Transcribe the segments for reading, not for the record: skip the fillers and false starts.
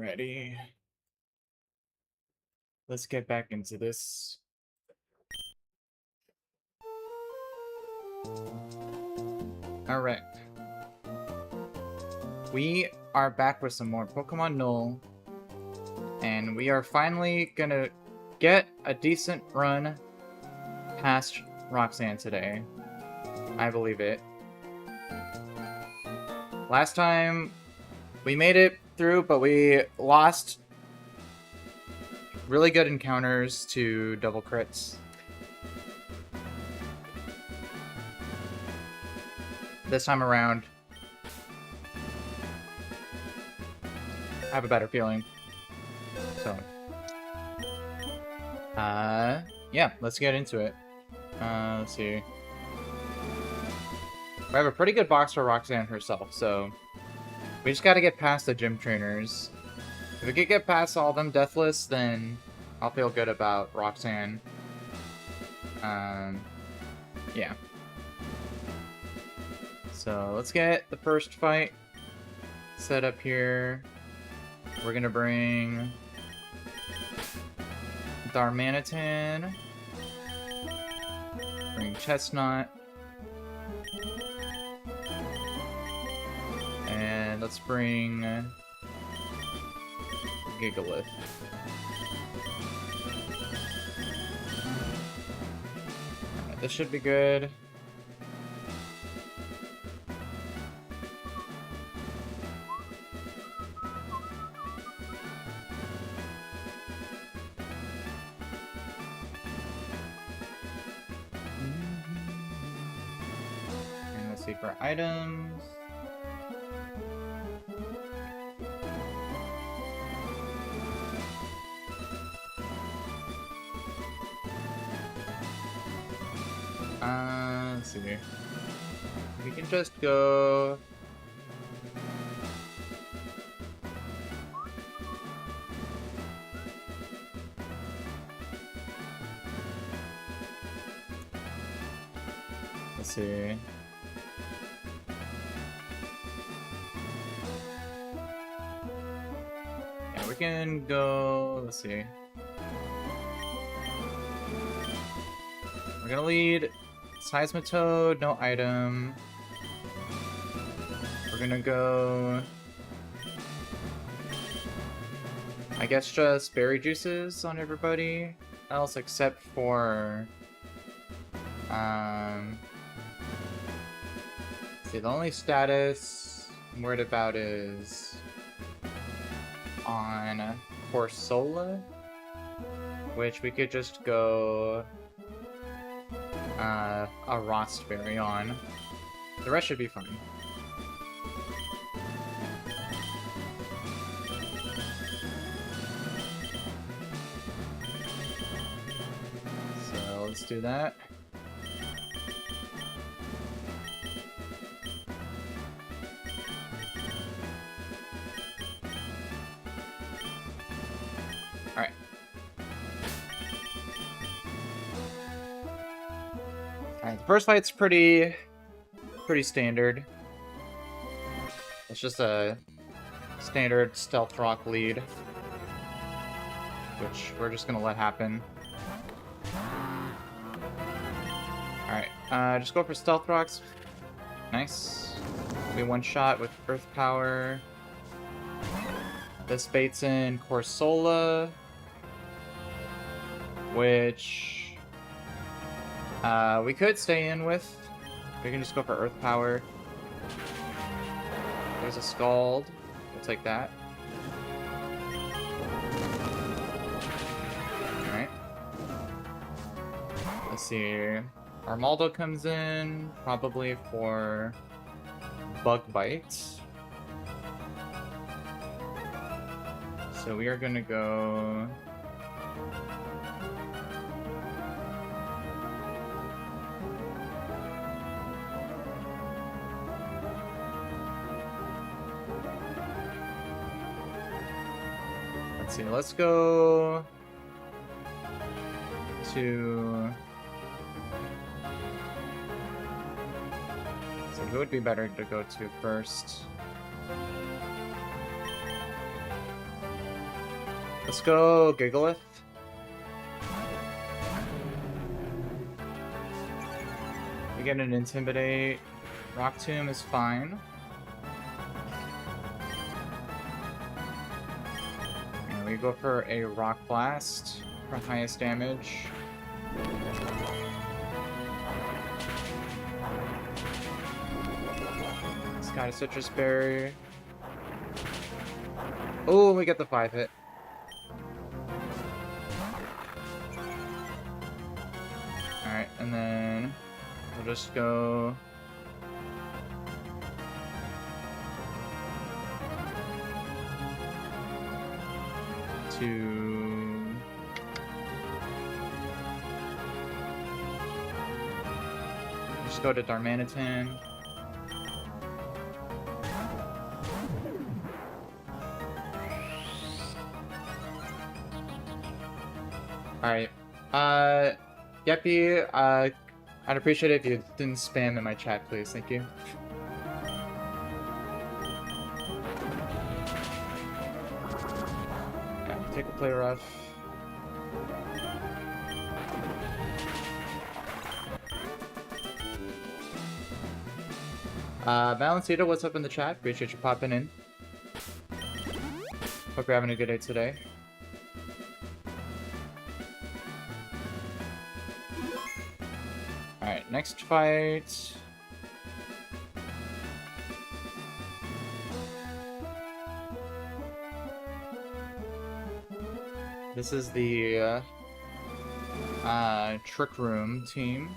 Alrighty. Let's get back into this. Alright. We are back with some more Pokemon Null. And we are finally gonna get a decent run past Roxanne today. I believe it. Last time, we made it through, but we lost really good encounters to double crits. This time around, I have a better feeling. So, yeah, let's get into it. Let's see. We have a pretty good box for Roxanne herself, so we just gotta get past the gym trainers. If we could get past all of them deathless, then I'll feel good about Roxanne. Yeah. So let's get the first fight set up here. We're gonna bring Darmanitan, bring Chestnut, and let's bring Gigalith. Alright, this should be good. And let's see for items. Let's see. We can just go. Let's see. Yeah, we can go. Let's see. We're gonna lead Seismitoad, no item. We're gonna go, I guess, just berry juices on everybody else except for see, the only status I'm worried about is on Corsola, which we could just go a Rostberry on. The rest should be fine. So let's do that. Alright. Alright, the first fight's pretty standard. It's just a standard Stealth Rock lead, which we're just gonna let happen. Alright, just go for Stealth Rocks. Nice. We one-shot with Earth Power. This baits in Corsola, which we could stay in with. We can just go for Earth Power. There's a Scald. We'll take that. Alright. Let's see. Armaldo comes in, probably for Bug Bite. So we are gonna go... Let's see, let's go to... So who would be better to go to first? Let's go Gigalith. We get an Intimidate. Rock Tomb is fine. And we go for a Rock Blast for highest damage. It's got a Citrus Berry. Oh, we get the 5-hit. Alright, and then we'll just go... to... just go to Darmanitan. Alright. Yeppy, I'd appreciate it if you didn't spam in my chat, please. Thank you. Yeah, take a play rough. Balancita, what's up in the chat? Appreciate you popping in. Hope you're having a good day today. Alright, next fight. This is the Trick Room team.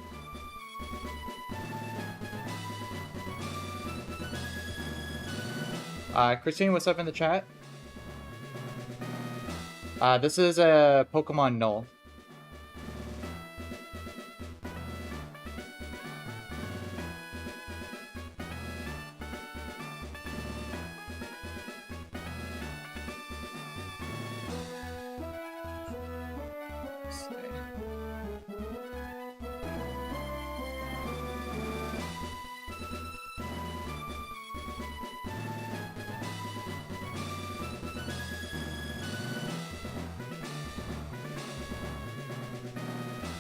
Christine, what's up in the chat? This is a Pokemon Null.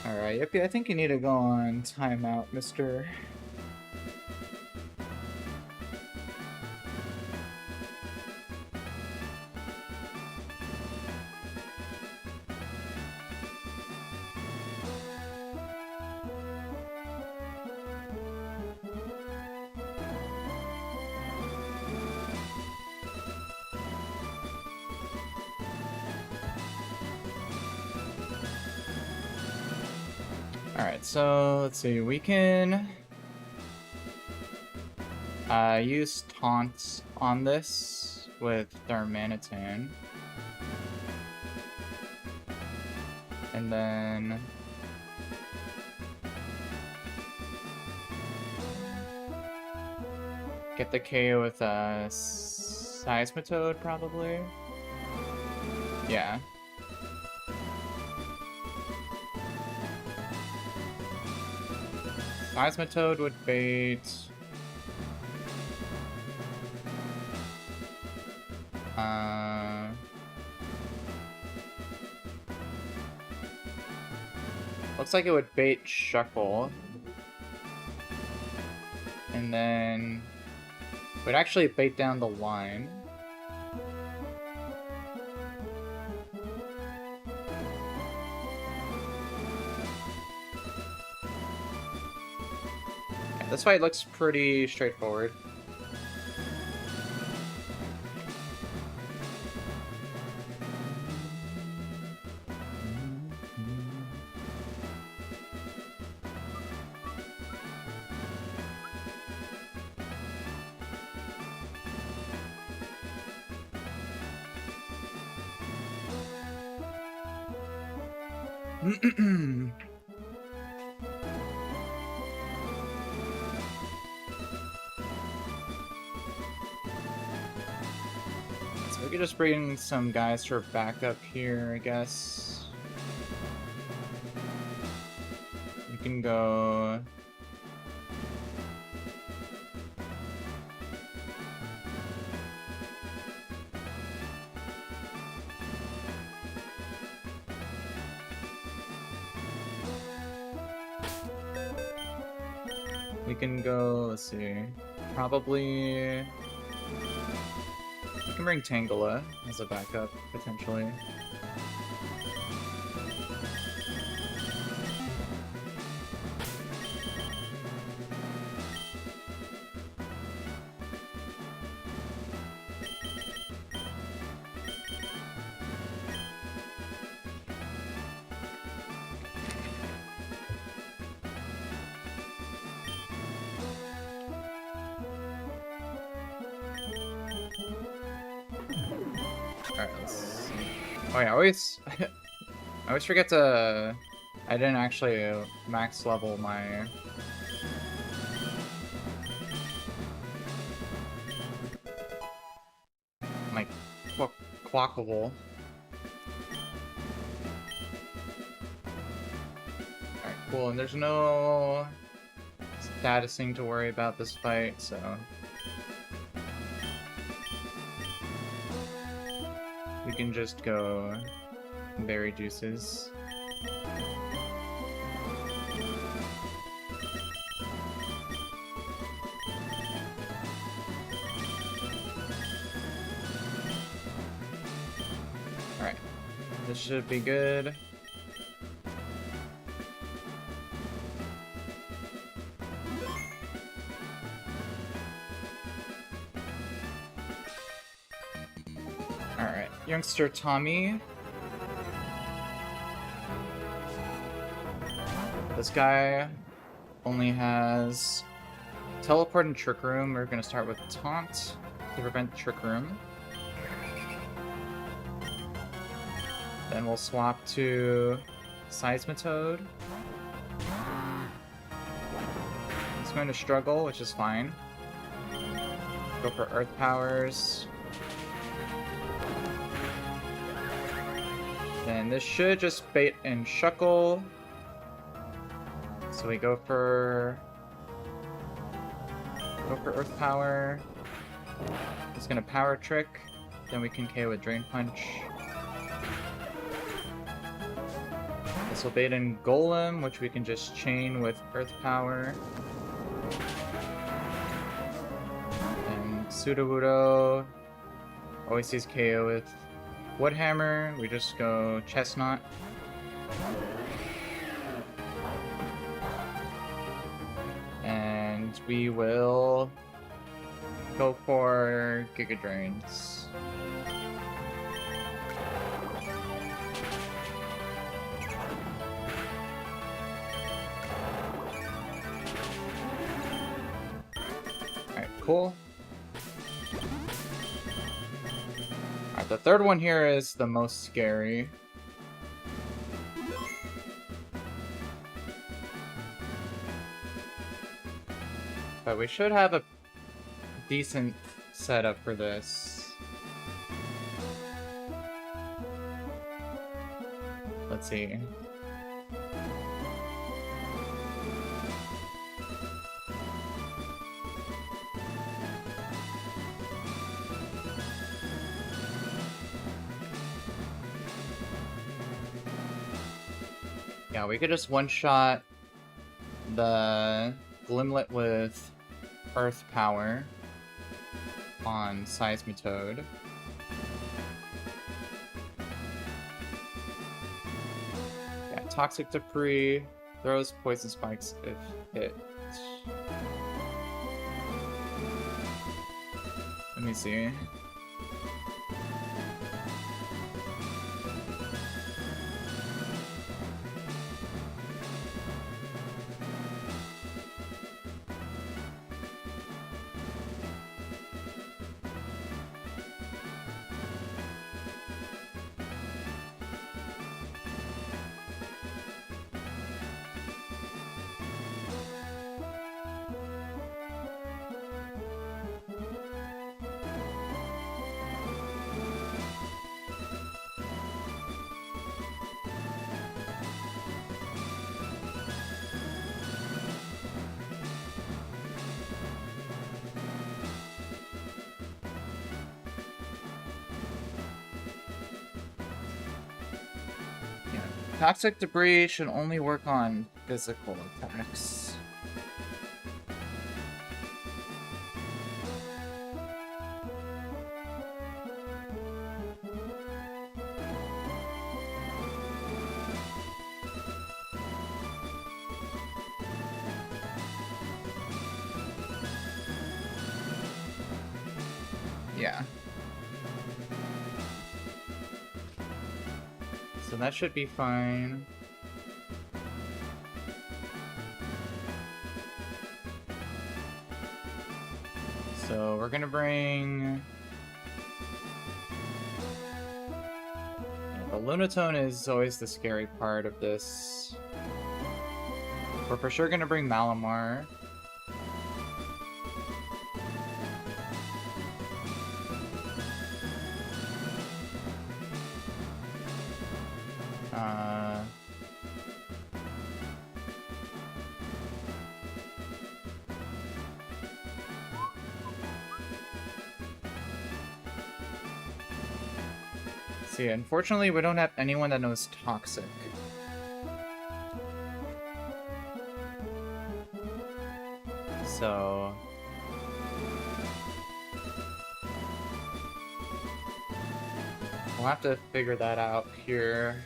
Alright, Yippee, I think you need to go on timeout, mister. Alright, so let's see, we can use taunts on this with Darmanitan. And then get the KO with a Seismitoad, probably. Yeah. Seismitoad would bait. Looks like it would bait Shuckle. And then it would actually bait down the line. This fight looks pretty straightforward. So we could just bring some guys for backup here, I guess. We can go... We can go, let's see, probably... We can bring Tangela as a backup, potentially. Alright, let's see. Oh yeah, I always forget to... I didn't actually max level my... my Quackable. Alright, cool, and there's no statusing to worry about this fight, so... We can just go berry juices. Alright, this should be good. Alright, youngster Tommy. This guy only has Teleport and Trick Room. We're gonna start with Taunt to prevent Trick Room. Then we'll swap to Seismitoad. He's going to struggle, which is fine. Go for Earth Powers. Then this should just bait and Shuckle. So we go for Earth Power. He's gonna Power Trick. Then we can KO with Drain Punch. This will bait in Golem, which we can just chain with Earth Power. And Sudowoodo always sees KO with Woodhammer. We just go Chestnut. And we will go for Giga Drains. Alright, cool. Alright, the third one here is the most scary. But we should have a decent setup for this. Let's see. Yeah, we could just one-shot the Glimlet with Earth Power on Seismitoad. Yeah, Toxic Debris throws Poison Spikes if hit. Let me see. Toxic Debris should only work on physical attacks. Yeah. So that should be fine. So we're gonna bring... The Lunatone is always the scary part of this. We're for sure gonna bring Malamar. See, unfortunately, we don't have anyone that knows Toxic. So... we'll have to figure that out here.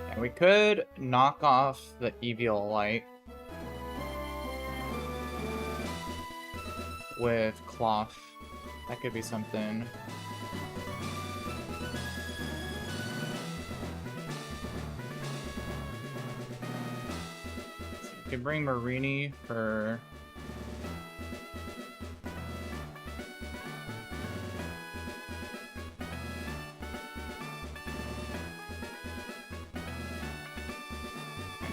Yeah, we could knock off the Eviolite with Cloth. That could be something. So we could bring Marini for...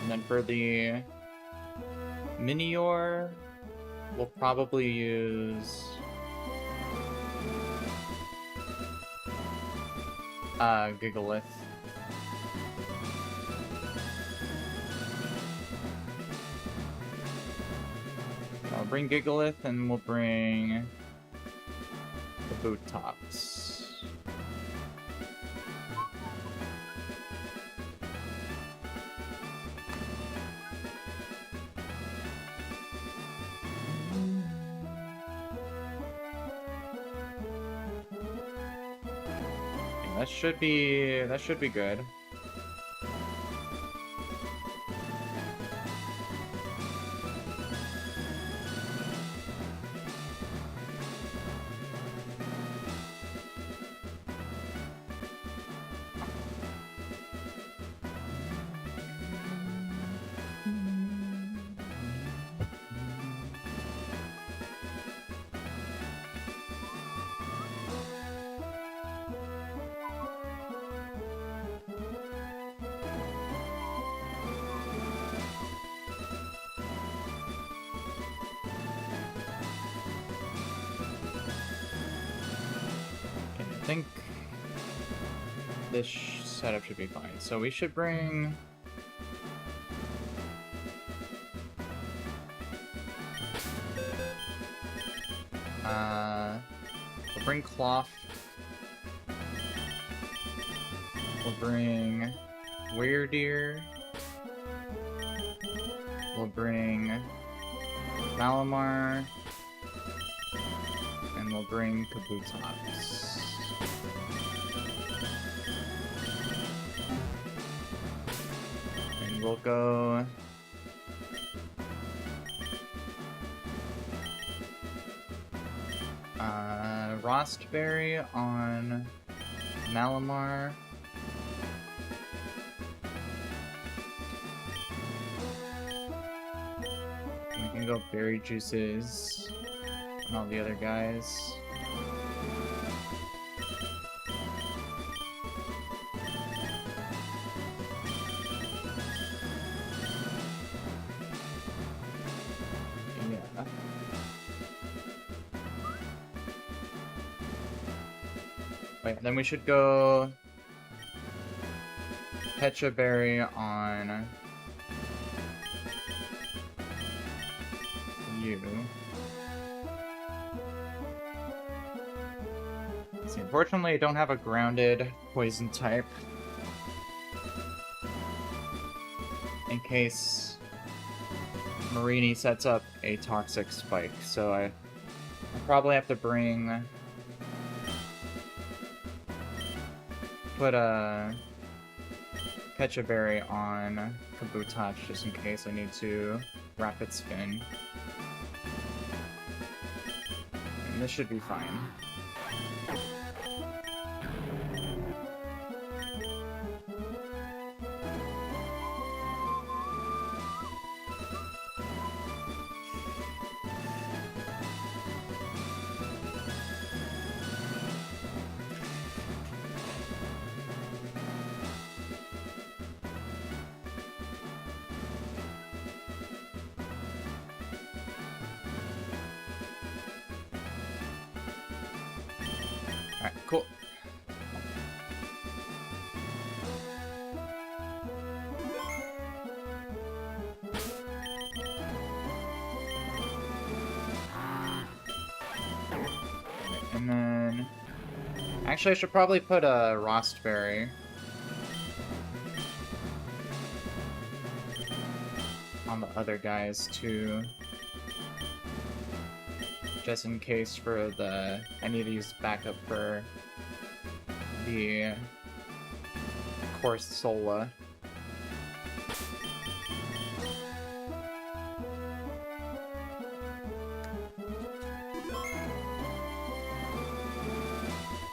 and then for the Minior, we'll probably use... Gigalith. I'll bring Gigalith and we'll bring the Boot Tops. That should be good. I think this setup should be fine. So we should bring... we'll bring Cloth. We'll bring Weirdeer. We'll bring Malamar. And we'll bring Kabutops. And we'll go... Rostberry on Malamar. We can go Berry Juices on all the other guys. Yeah. Wait, then we should go Pecha Berry on you. See, unfortunately, I don't have a grounded poison type. In case Marini sets up a toxic spike, so I probably have to put a Catch a Berry on Kabutops just in case I need to Rapid Spin. And this should be fine. Alright, cool. And then... Actually, I should probably put a Rostberry on the other guys, too. Just in case for the... I need to use backup for the Corsola.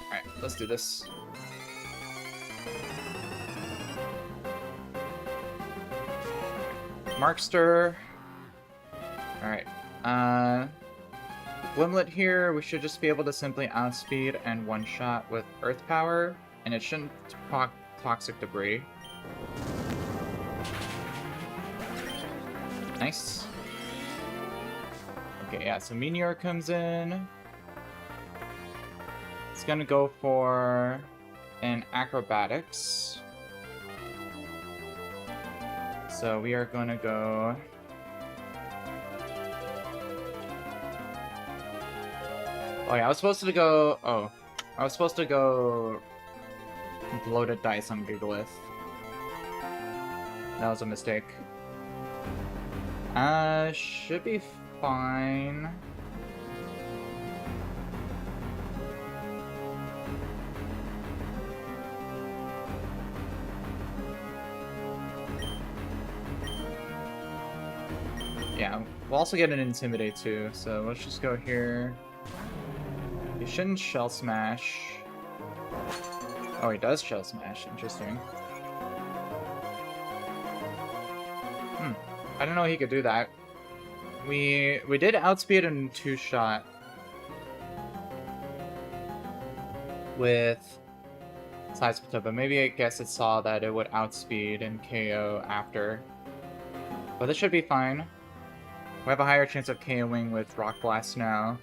Alright, let's do this. Markster. Alright. Glimlet here, we should just be able to simply outspeed and one-shot with Earth Power, and it shouldn't proc Toxic Debris. Nice. Okay, yeah, so Meteor comes in. It's gonna go for an Acrobatics. So we are gonna go... Oh yeah, I was supposed to go... Oh. I was supposed to go... Bloated Dice on Gigalith. That was a mistake. Should be fine. Yeah, we'll also get an Intimidate too, so let's just go here. He shouldn't Shell Smash. Oh, he does Shell Smash. Interesting. I didn't know he could do that. We did outspeed in two-shot with Saispito, but maybe I guess it saw that it would outspeed and KO after. But this should be fine. We have a higher chance of KOing with Rock Blast now.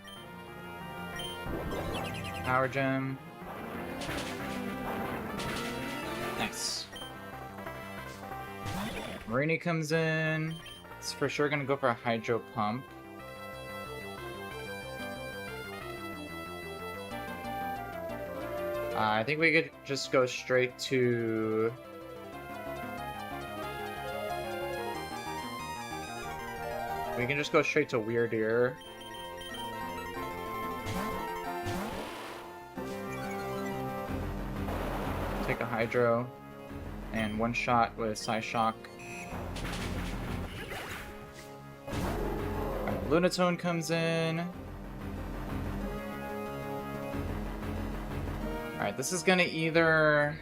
Power Gem. Nice. Marini comes in. It's for sure gonna go for a Hydro Pump. I think we could just go straight to... We can just go straight to Weird Ear. Take a Hydro. And one shot with Psyshock. Lunatone comes in. Alright, this is gonna either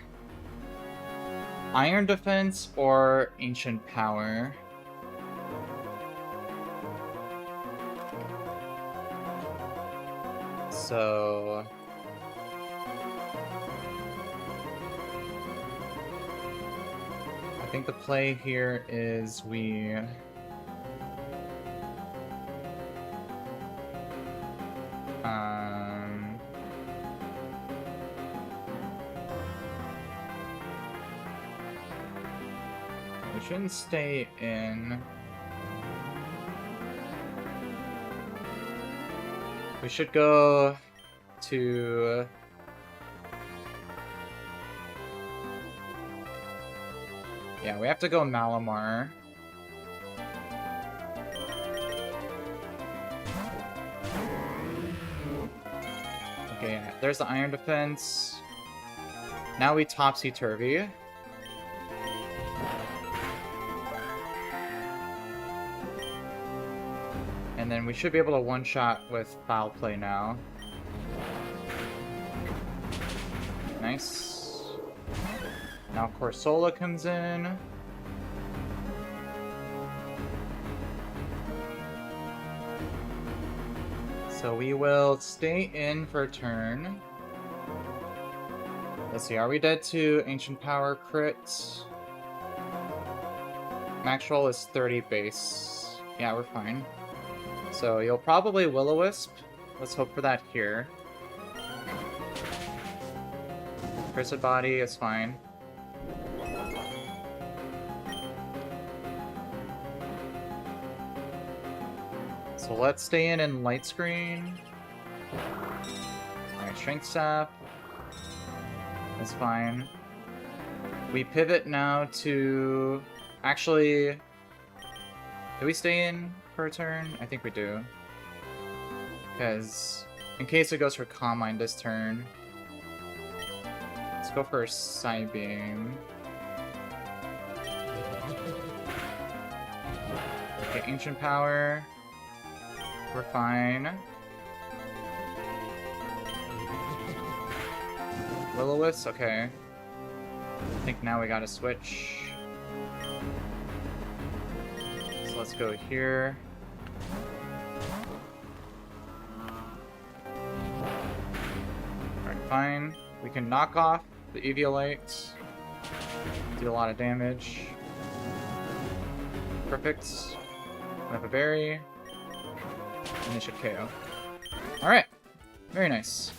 Iron Defense or Ancient Power. So... I think the play here is we... we shouldn't stay in. We should go to... Yeah, we have to go Malamar. Okay, yeah, there's the iron defense. Now we topsy-turvy. And then we should be able to one-shot with foul play now. Nice. Now Corsola comes in. So we will stay in for a turn. Let's see, are we dead to Ancient Power crit? Max roll is 30 base. Yeah, we're fine. So you'll probably Will-O-Wisp. Let's hope for that here. Cursed Body is fine. So let's stay in Light Screen. Alright, Strength Staff. That's fine. We pivot now to... Actually... Do we stay in for a turn? I think we do. Because in case it goes for Calm Mind this turn. Let's go for Psybeam. Okay, Ancient Power. We're fine. Will-O-Wisp, okay. I think now we gotta switch. So let's go here. Alright, fine. We can knock off the Eviolite. Do a lot of damage. Perfect. We have a berry. And they should KO. Alright. Very nice.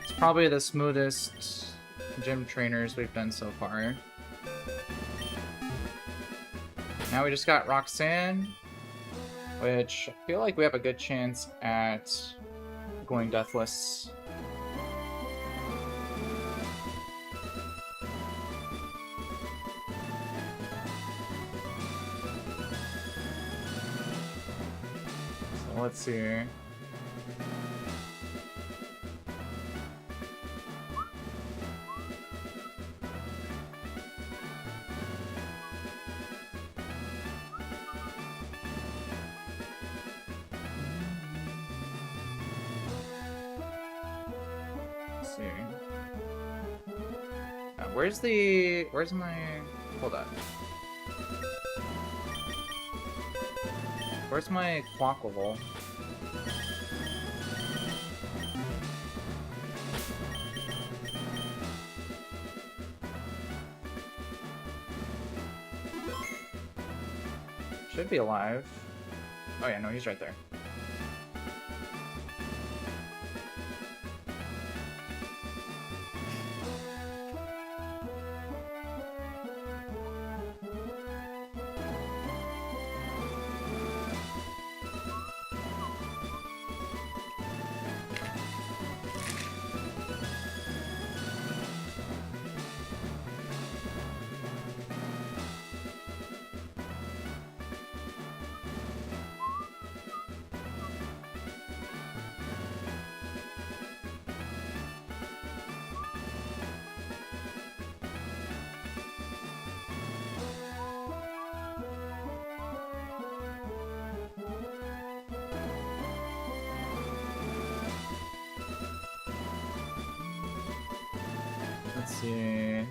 It's probably the smoothest gym trainers we've done so far. Now we just got Roxanne, which I feel like we have a good chance at going deathless. So let's see. Where's my... Hold up. Where's my Quackle? Should be alive. Oh yeah, no, he's right there. Let's see.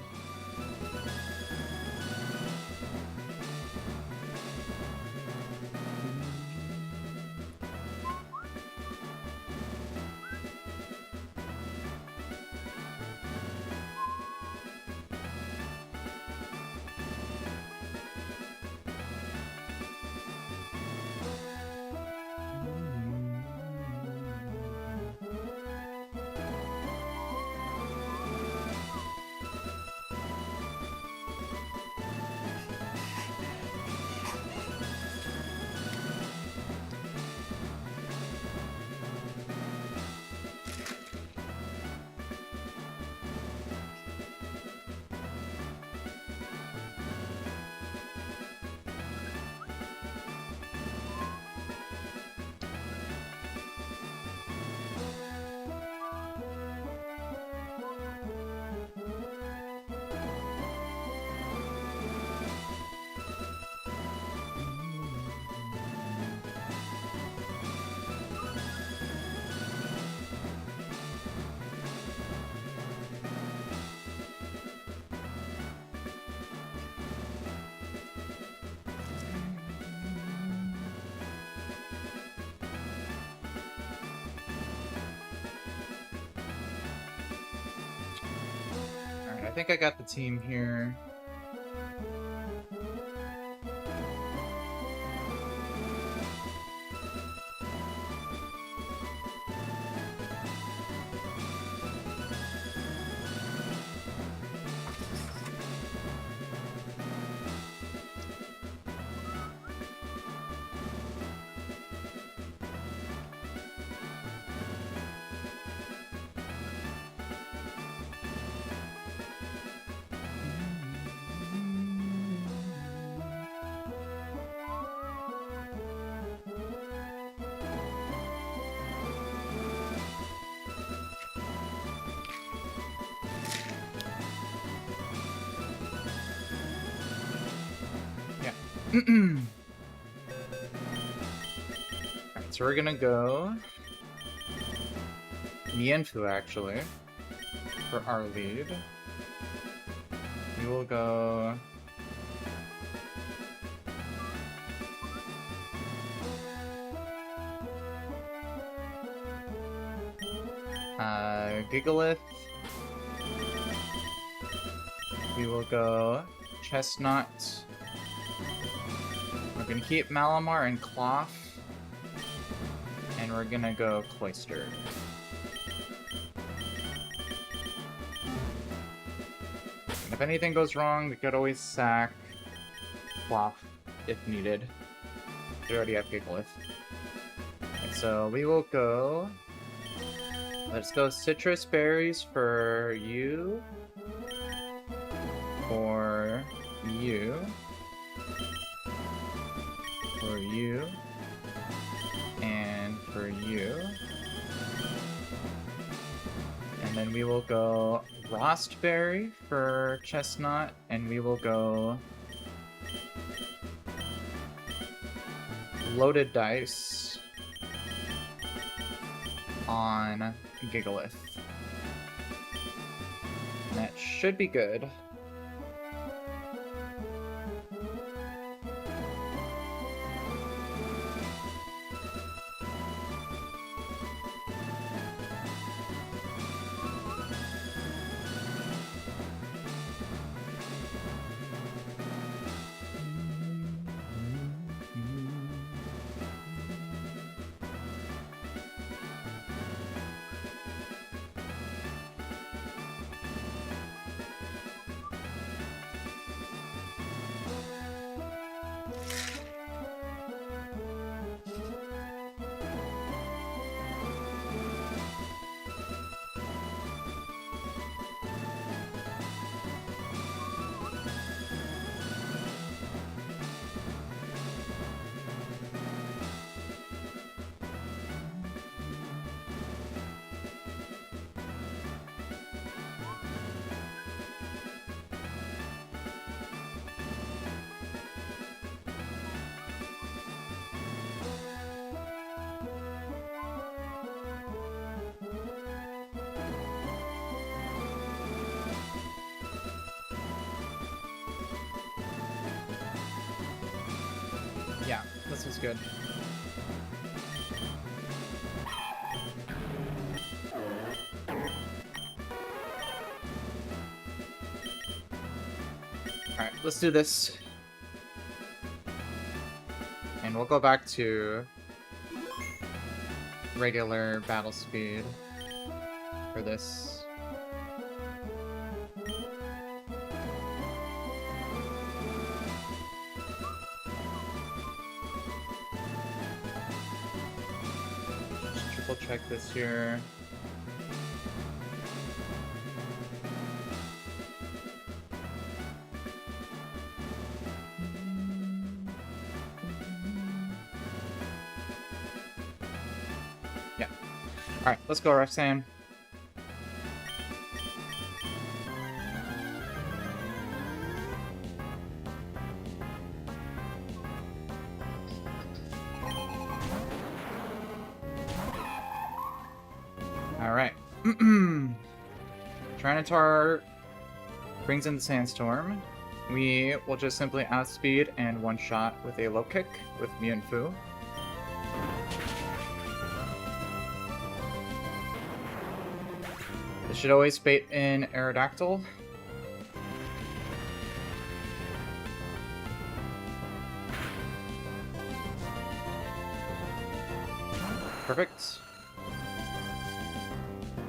think I got the team here. Alright, so we're gonna go Mienfu, actually, for our lead. We will go Gigalith. We will go Chestnut. We're gonna keep Malamar and Cloth. And we're gonna go Cloister. And if anything goes wrong, we could always sack Cloth if needed. We already have Gigalith. And so we will go... Let's go Citrus Berries for you. For you. For you. And for you. And then we will go Rostberry for Chestnut, and we will go Loaded Dice on Gigalith. And that should be good. Yeah, this was good. Alright, let's do this. And we'll go back to regular battle speed for this. Check this here. Yeah. Alright, let's go, Roxanne. Alright. Trinitar brings in the Sandstorm. We will just simply outspeed and one-shot with a low kick with Mienfu. This should always bait in Aerodactyl. Perfect.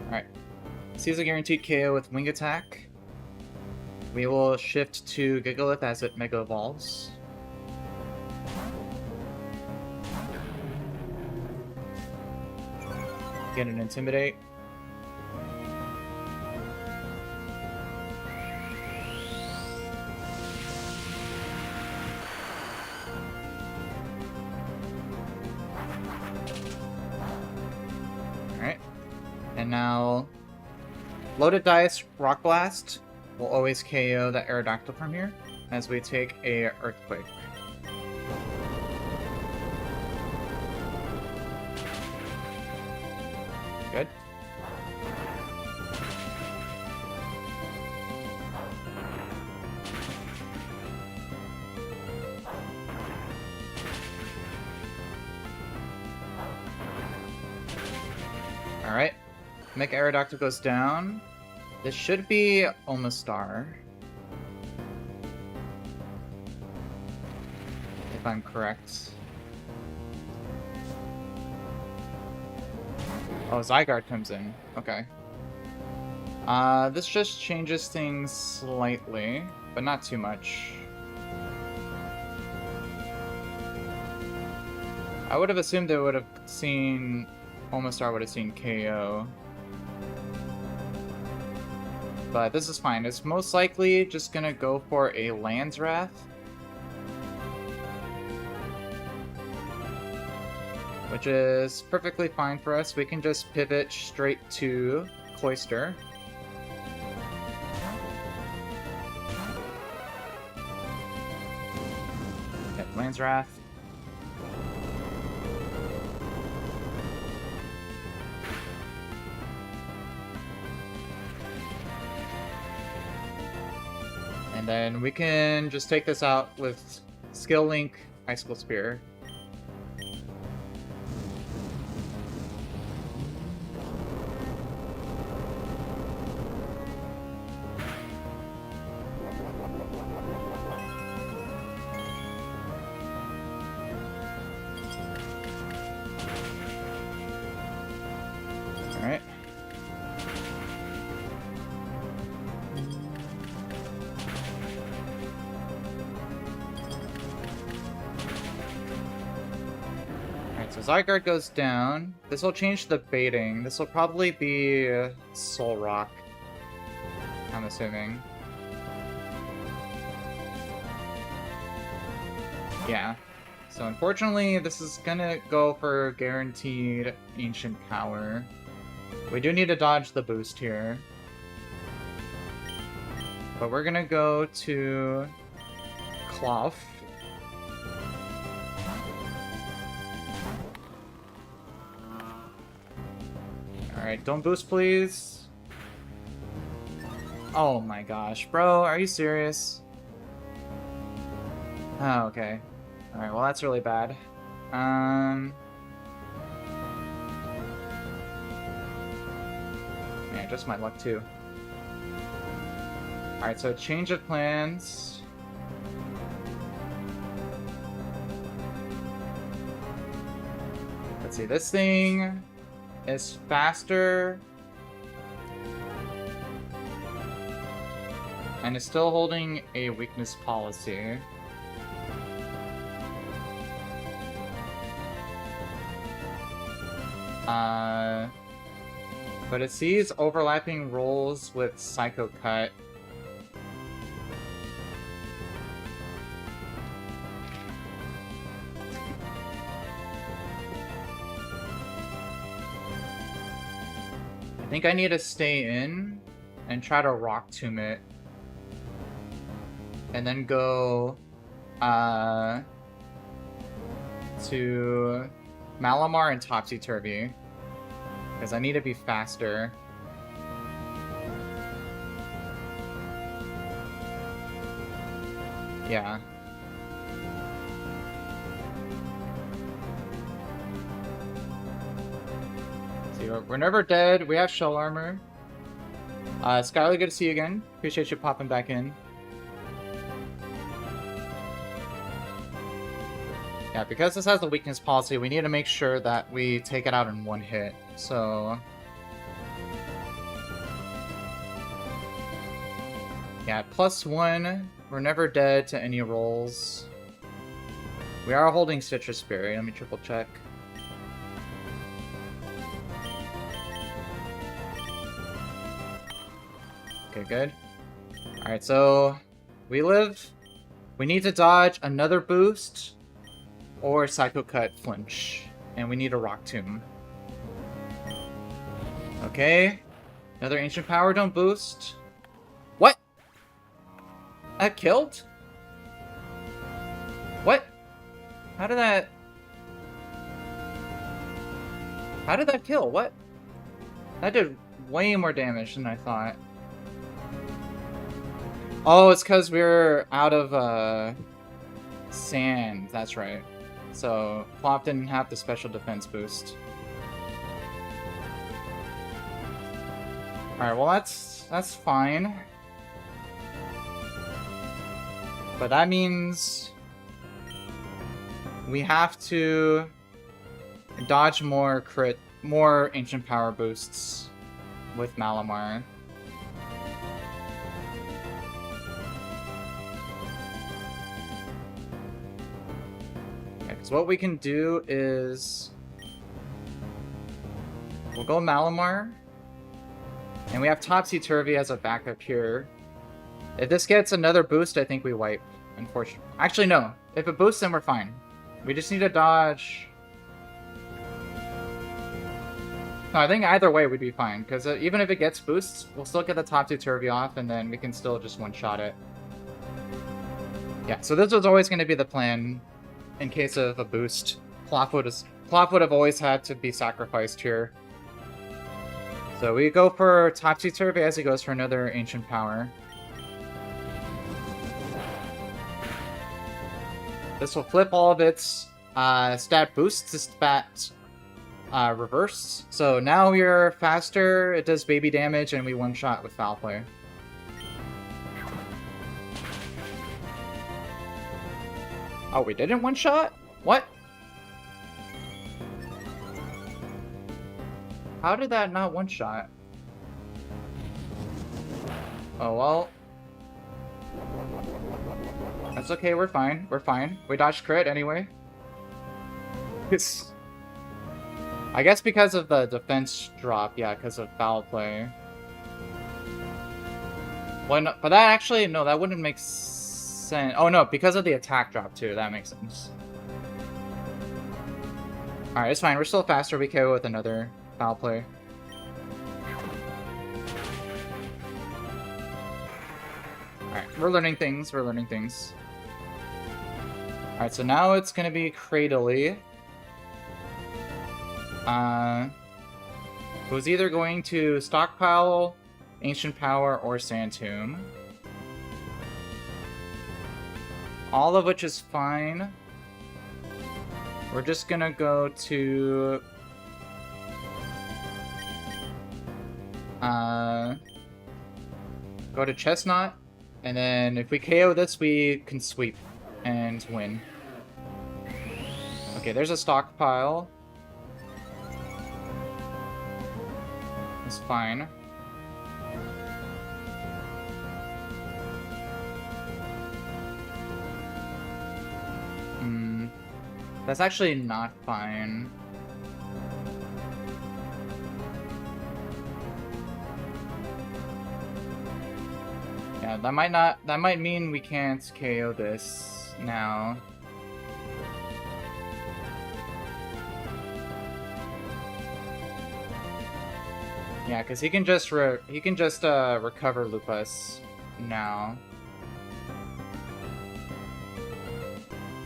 Alright. Sees a guaranteed KO with Wing Attack. We will shift to Gigalith as it Mega Evolves. Get an Intimidate. Alright. And now, Loaded Dice Rock Blast will always KO that Aerodactyl from here as we take a Earthquake. Good. Alright. Mega Aerodactyl goes down. This should be Omastar. If I'm correct. Oh, Zygarde comes in. Okay. This just changes things slightly, but not too much. I would have assumed they would have seen... Omastar would have seen KO. But this is fine. It's most likely just gonna go for a Landsrath. Which is perfectly fine for us. We can just pivot straight to Cloyster. Okay, Landsrath. And then we can just take this out with Skill Link Icicle Spear. Alright. So Zygarde goes down. This will change the baiting. This will probably be Soul Rock, I'm assuming. Yeah. So unfortunately, this is gonna go for guaranteed Ancient Power. We do need to dodge the boost here. But we're gonna go to Clough. Alright, don't boost, please. Oh my gosh, bro, are you serious? Oh, okay. Alright, well that's really bad. Man, just my luck too. Alright, so change of plans. Let's see, this thing is faster and is still holding a weakness policy. But it sees overlapping roles with Psycho Cut. I think I need to stay in and try to Rock Tomb it. And then go to Malamar and Topsy-Turvy. Because I need to be faster. Yeah. See, we're never dead. We have shell armor. Skylar, good to see you again. Appreciate you popping back in. Yeah, because this has the weakness policy, we need to make sure that we take it out in one hit. So... yeah, +1. We're never dead to any rolls. We are holding Citrus Berry. Let me triple check. Okay, good. Alright, so we live. We need to dodge another boost or Psycho Cut flinch. And we need a Rock Tomb. Okay. Another Ancient Power, don't boost. What? That killed? What? How did that kill? What? That did way more damage than I thought. Oh, it's because we're out of, sand. That's right. So, Plop didn't have the special defense boost. Alright, well that's fine. But that means... we have to dodge more Ancient Power boosts with Malamar. Yeah, because what we can do is... we'll go Malamar. And we have Topsy-Turvy as a backup here. If this gets another boost, I think we wipe, unfortunately. Actually, no. If it boosts, then we're fine. We just need to dodge... no, I think either way we'd be fine, because even if it gets boosts, we'll still get the Topsy-Turvy off, and then we can still just one-shot it. Yeah, so this was always going to be the plan in case of a boost. Plop would have always had to be sacrificed here. So we go for Topsy-Turvy as he goes for another Ancient Power. This will flip all of its stat boosts to stat reverse. So now we're faster, it does baby damage, and we one-shot with Foul Play. Oh, we didn't one-shot? What? How did that not one-shot? Oh, well. That's okay, we're fine. We're fine. We dodged crit anyway. I guess because of the defense drop, yeah, because of Foul Play. Well, no, but that actually, no, that wouldn't make sense. Oh no, because of the attack drop too, that makes sense. Alright, it's fine. We're still faster. We KO with another Foul Play. Alright, we're learning things. We're learning things. Alright, so now it's gonna be Cradily. Who's either going to stockpile Ancient Power or Sand Tomb. All of which is fine. We're just gonna go to... go to Chestnut, and then if we KO this, we can sweep and win. Okay, there's a stockpile. It's fine. That's actually not fine. Yeah, that might mean we can't KO this now. Yeah, because he can just recover Lupus now.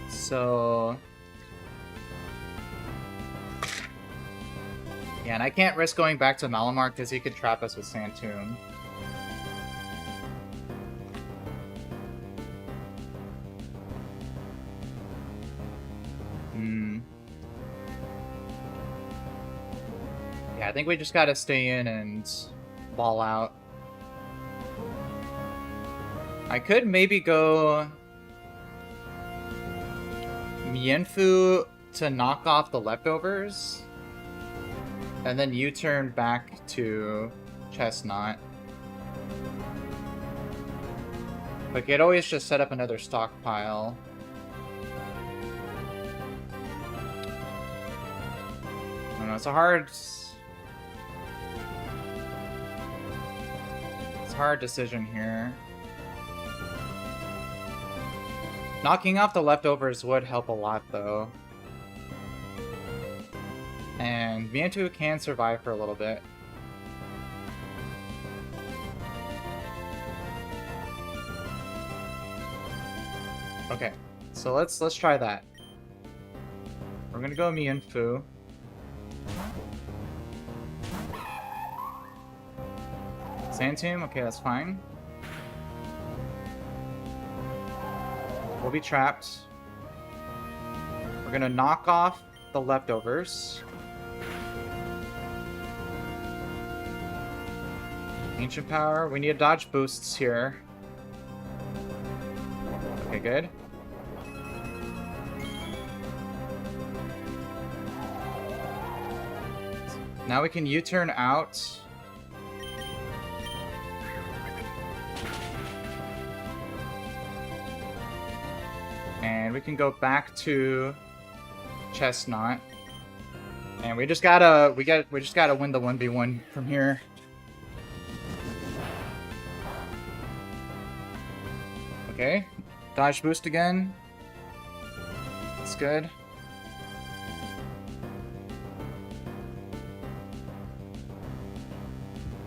So yeah, and I can't risk going back to Malamar because he could trap us with Sand Tomb. Yeah, I think we just gotta stay in and ball out. I could maybe go Mienfu to knock off the leftovers, and then U-turn back to Chestnut. But you could always just set up another stockpile. I don't know, it's a hard decision here. Knocking off the leftovers would help a lot, though. And Mientu can survive for a little bit. Okay, so let's try that. We're gonna go Mienfu. Sand Tomb, okay, that's fine. We'll be trapped. We're gonna knock off the leftovers. Ancient Power, we need to dodge boosts here. Okay, good. Now we can U-turn out. And we can go back to Chestnut. And we just gotta win the 1v1 from here. Okay. Dodge boost again. That's good.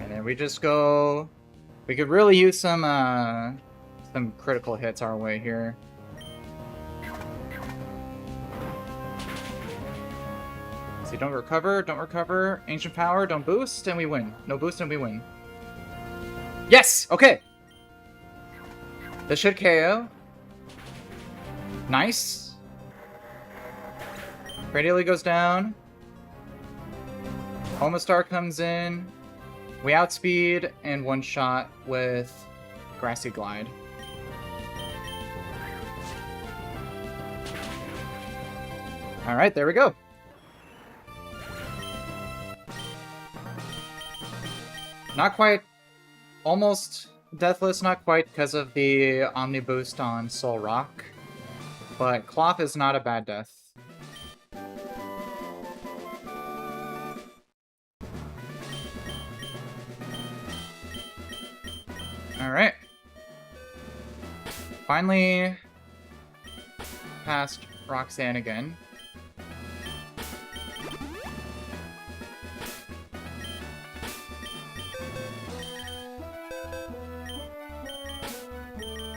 And then we just go... We could really use some critical hits our way here. See, don't recover. Ancient Power, don't boost, and we win. No boost, and we win. Yes! Okay! This should KO. Nice. Radially goes down. Omastar comes in. We outspeed and one-shot with Grassy Glide. Alright, there we go. Not quite. Almost deathless, not quite because of the Omni boost on Soul Rock. But Cloth is not a bad death. Alright. Finally past Roxanne again.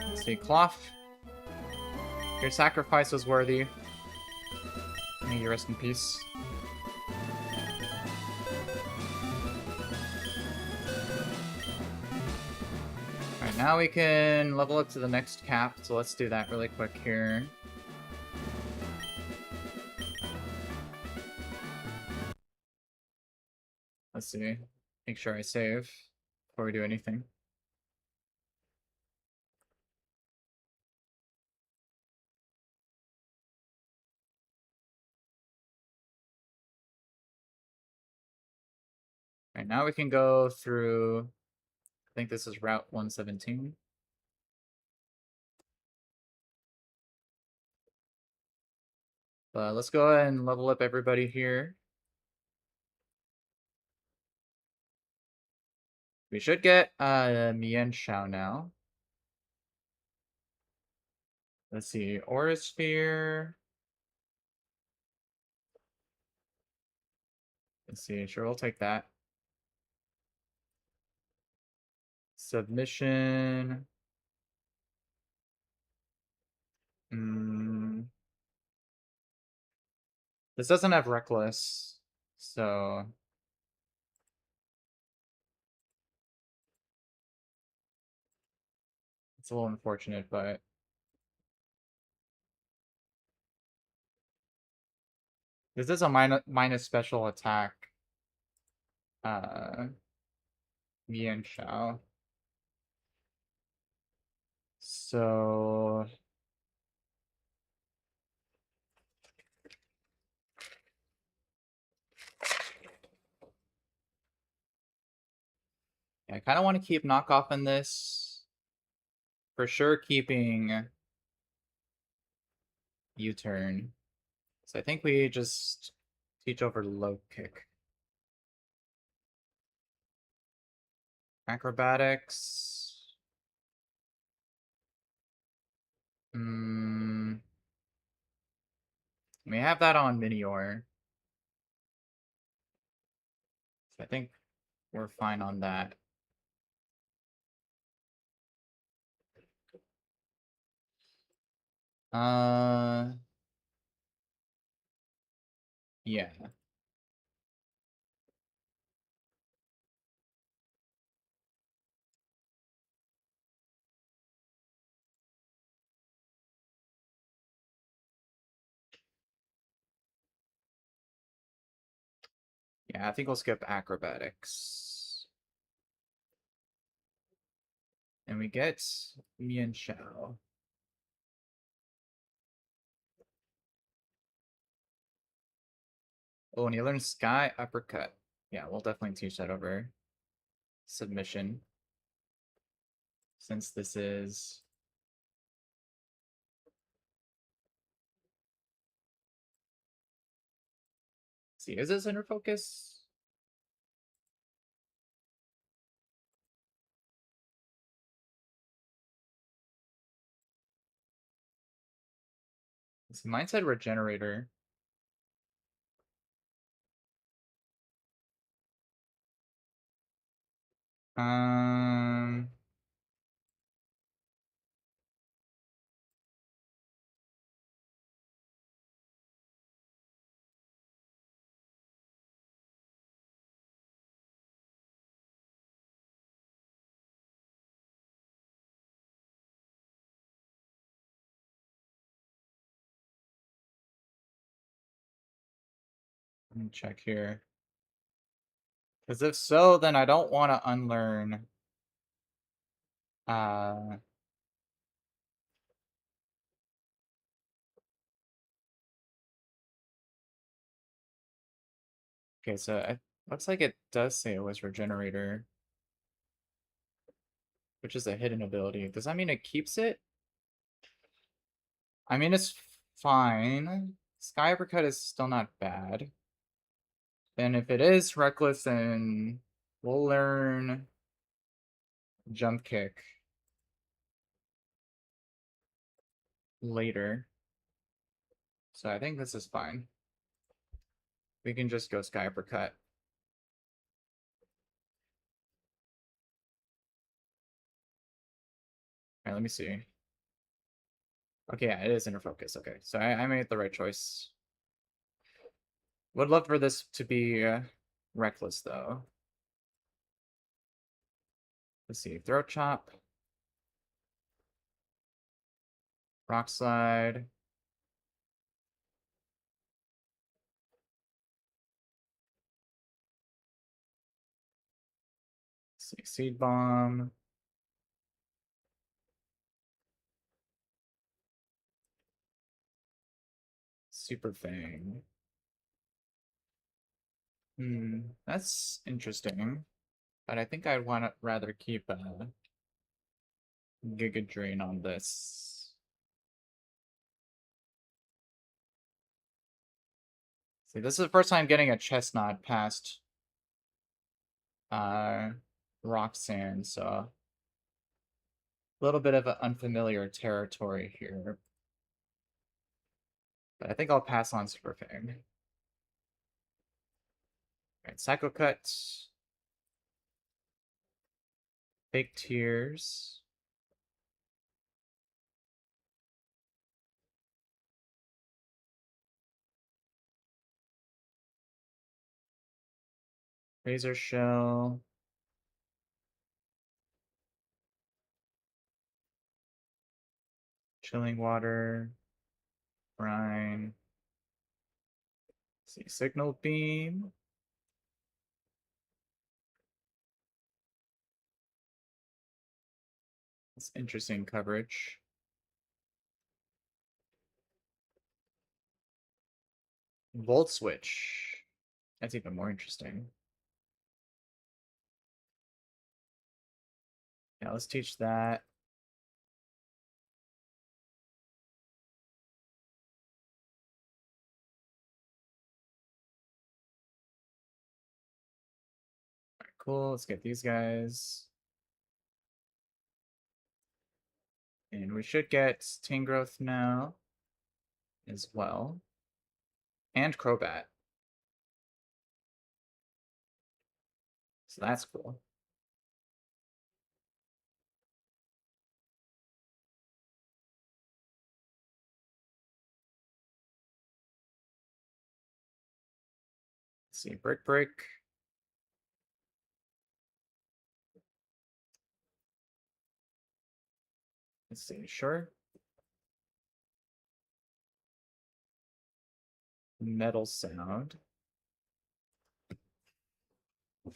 Let's see, Cloth. Your sacrifice was worthy. May you rest in peace. Alright, now we can level up to the next cap, so let's do that really quick here. Let's see. Make sure I save before we do anything. Alright, now we can go through, I think this is Route 117. But let's go ahead and level up everybody here. We should get Mian Shao now. Let's see, Aura Sphere. Let's see, sure, we'll take that. Submission. This doesn't have Reckless, so... It's a little unfortunate, but... This is a minus special attack. Mian Shao. So... I kind of want to keep knockoff in this. For sure keeping U-turn. So I think we just teach over low kick. Acrobatics. We have that on Minior. So I think we're fine on that. Yeah. Yeah, I think we'll skip acrobatics. And we get Mian Shao. Oh, and you learn Sky Uppercut. Yeah, we'll definitely teach that over submission. Since this is... See, is this inner focus? See, mine said regenerator. Um... Let me check here. Because if so, then I don't want to unlearn. Uh, okay, so it looks like it does say it was regenerator, which is a hidden ability. Does that mean it keeps it? I mean, it's fine. Sky Uppercut is still not bad. And if it is reckless, then we'll learn jump kick later. So I think this is fine. We can just go Sky Uppercut. Alright, let me see. Okay, yeah, it is inner focus. Okay, so I made the right choice. Would love for this to be reckless, though. Let's see. Throat chop. Rock slide. Let's see. Seed bomb. Super Fang. That's interesting. But I think I'd want to rather keep a Giga Drain on this. See, this is the first time getting a Chestnut past uh, Roxanne, so a little bit of an unfamiliar territory here. But I think I'll pass on Super Fang. Alright, Psycho Cut. Fake Tears. Razor Shell. Chilling Water. Brine. Let's see, Signal Beam. That's interesting coverage. Volt Switch. That's even more interesting. Yeah, let's teach that. All right, cool. Let's get these guys. And we should get Tangrowth now as well. And Crobat. So that's cool. Let's see, Brick Break. Let's see, sure. Metal Sound. I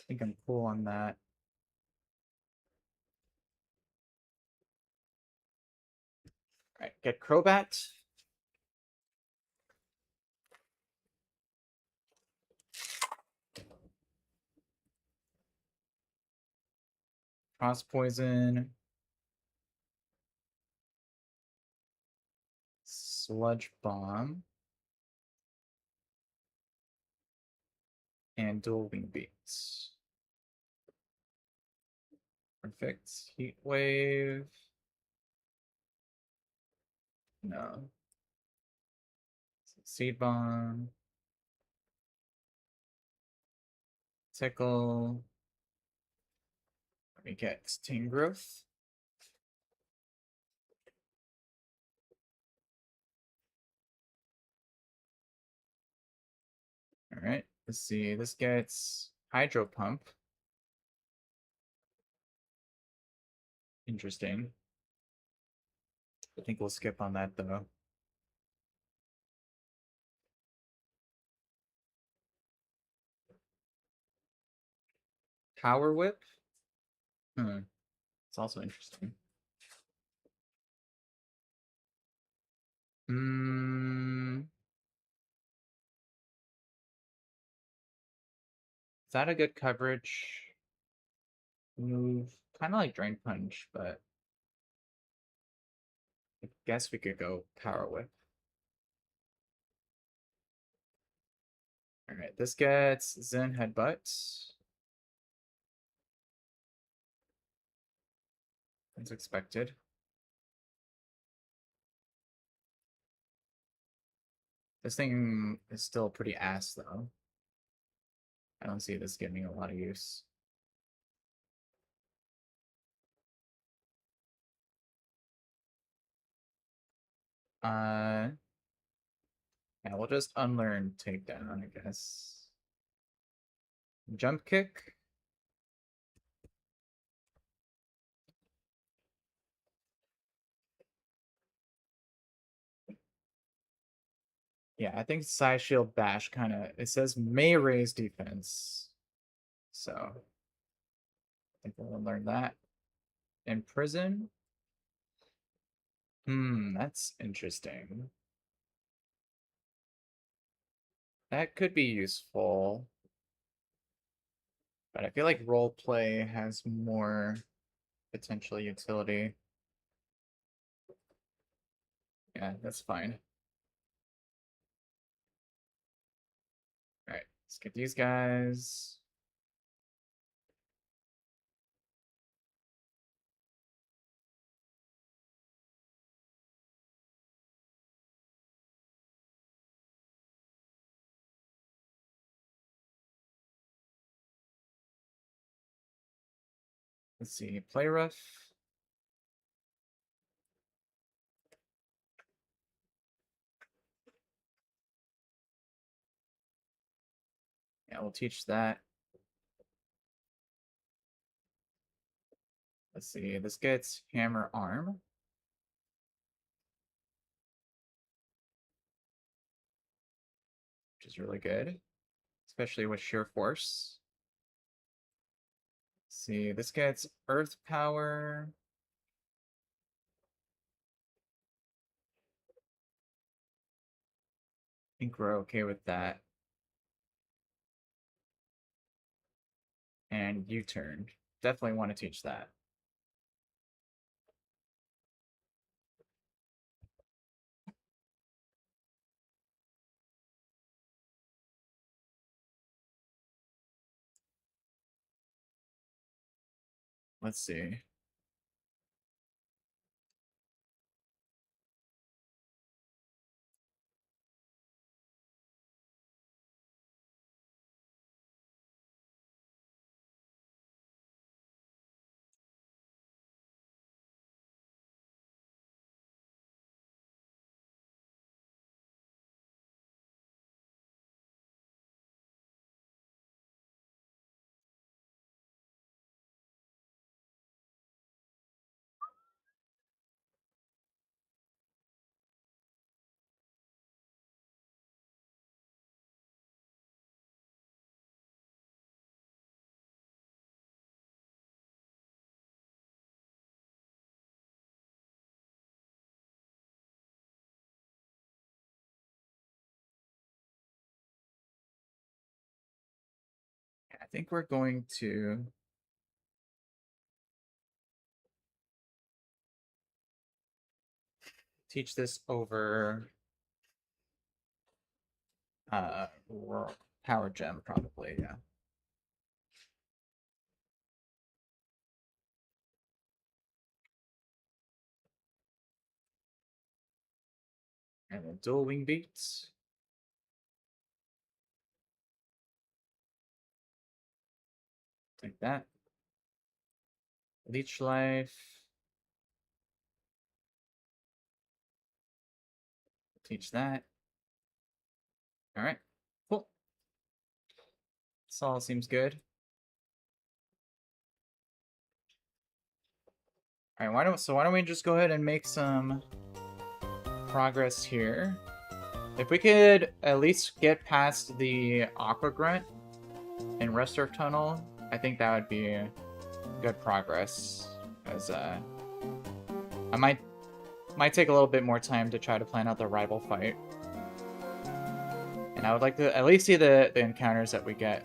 think I'm cool on that. All right, get Crobat. Cross Poison. Sludge Bomb. And Dual Wing Beats. Perfect. Heat Wave. No. Seed Bomb. Tickle. Let me get Team Growth. All right, let's see. This gets Hydro Pump. Interesting. I think we'll skip on that though. Power Whip. It's also interesting. Hmm. Is that a good coverage move? Kind of like Drain Punch, but I guess we could go Power Whip. All right, this gets Zen Headbutt. As expected. This thing is still pretty ass though. I don't see this giving a lot of use. Uh, yeah, we'll just unlearn Takedown, I guess. Jump Kick. Yeah, I think Side Shield Bash kind of, it says may raise defense. So I think we'll learn that. Imprison. That's interesting. That could be useful. But I feel like role play has more potential utility. Yeah, that's fine. All right, let's get these guys. Let's see, Play Rough. Yeah, we'll teach that. Let's see, this gets Hammer Arm. Which is really good, especially with Sheer Force. Let's see, this gets Earth Power. I think we're okay with that. And U-turn. Definitely want to teach that. Let's see. I think we're going to teach this over Power Gem, probably, yeah. And then dual wing beats. Like that. Leech life. Teach that. Alright. Cool. This all seems good. Alright, why don't we just go ahead and make some progress here. If we could at least get past the Aqua Grunt in Resurf Tunnel, I think that would be good progress. As I might take a little bit more time to try to plan out the rival fight. And I would like to at least see the encounters that we get.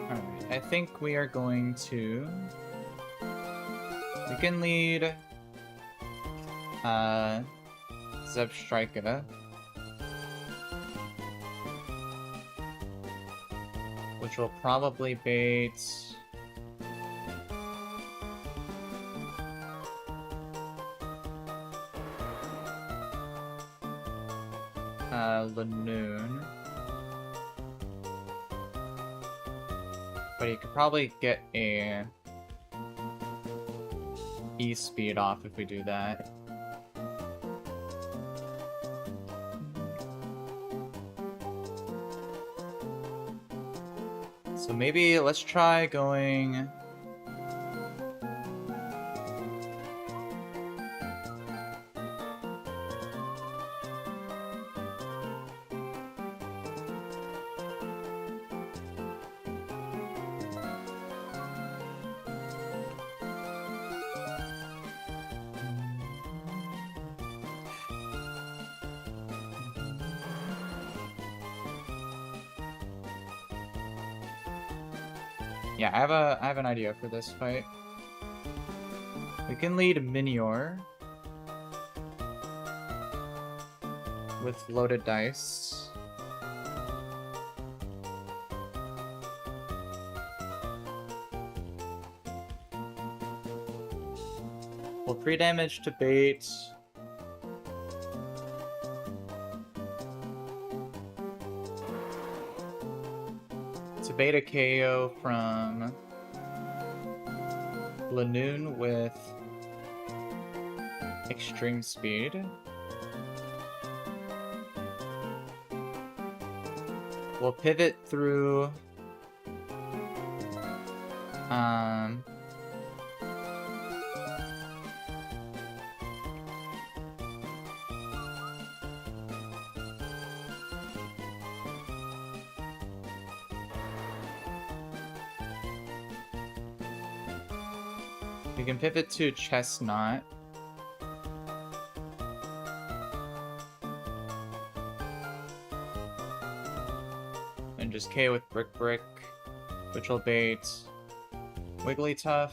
Alright, I think we are going to... We can lead... Zebstrika. Which will probably bait... Lanoon. But you could probably get a E-speed off if we do that. So maybe let's try going... Yeah, I have an idea for this fight. We can lead Minior. with loaded dice. We'll pre-damage to bait. To bait a KO from Lanoon with extreme speed. We'll pivot through we can pivot to Chestnut. And just KO with Brick, which will bait Wigglytuff.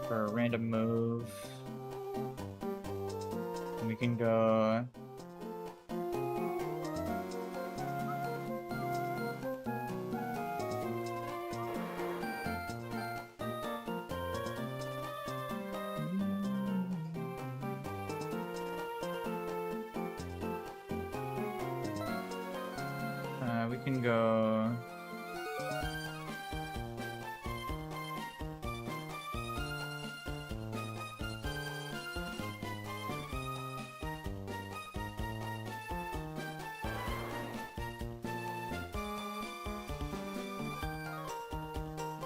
For a random move. And we can go... we can go...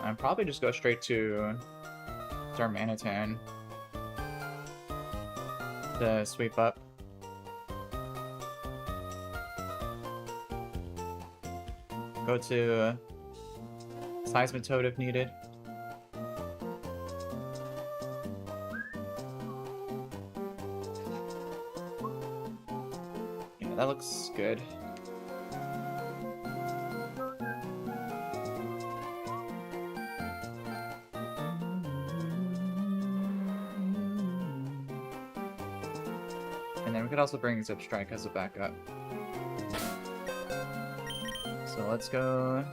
I'd probably just go straight to Darmanitan to sweep up. Go to Seismitoad if needed. Yeah, that looks good. And then we could also bring Zip Strike as a backup. So let's go.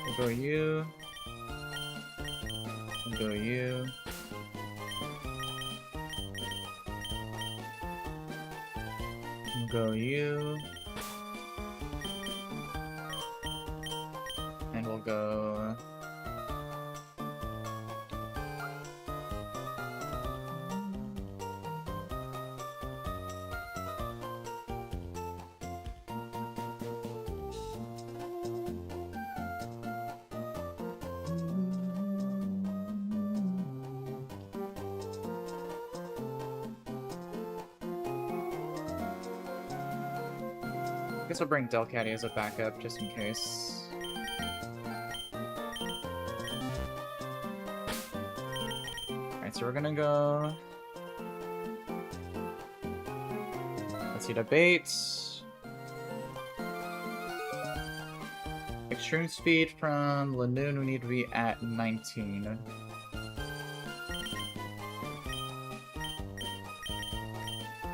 We'll go you. We'll go you. We'll go you. And we'll go. I guess I'll bring Delcatty as a backup, just in case. Alright, so we're gonna go... Let's see, to bait. Extreme speed from Lanoon, we need to be at 19.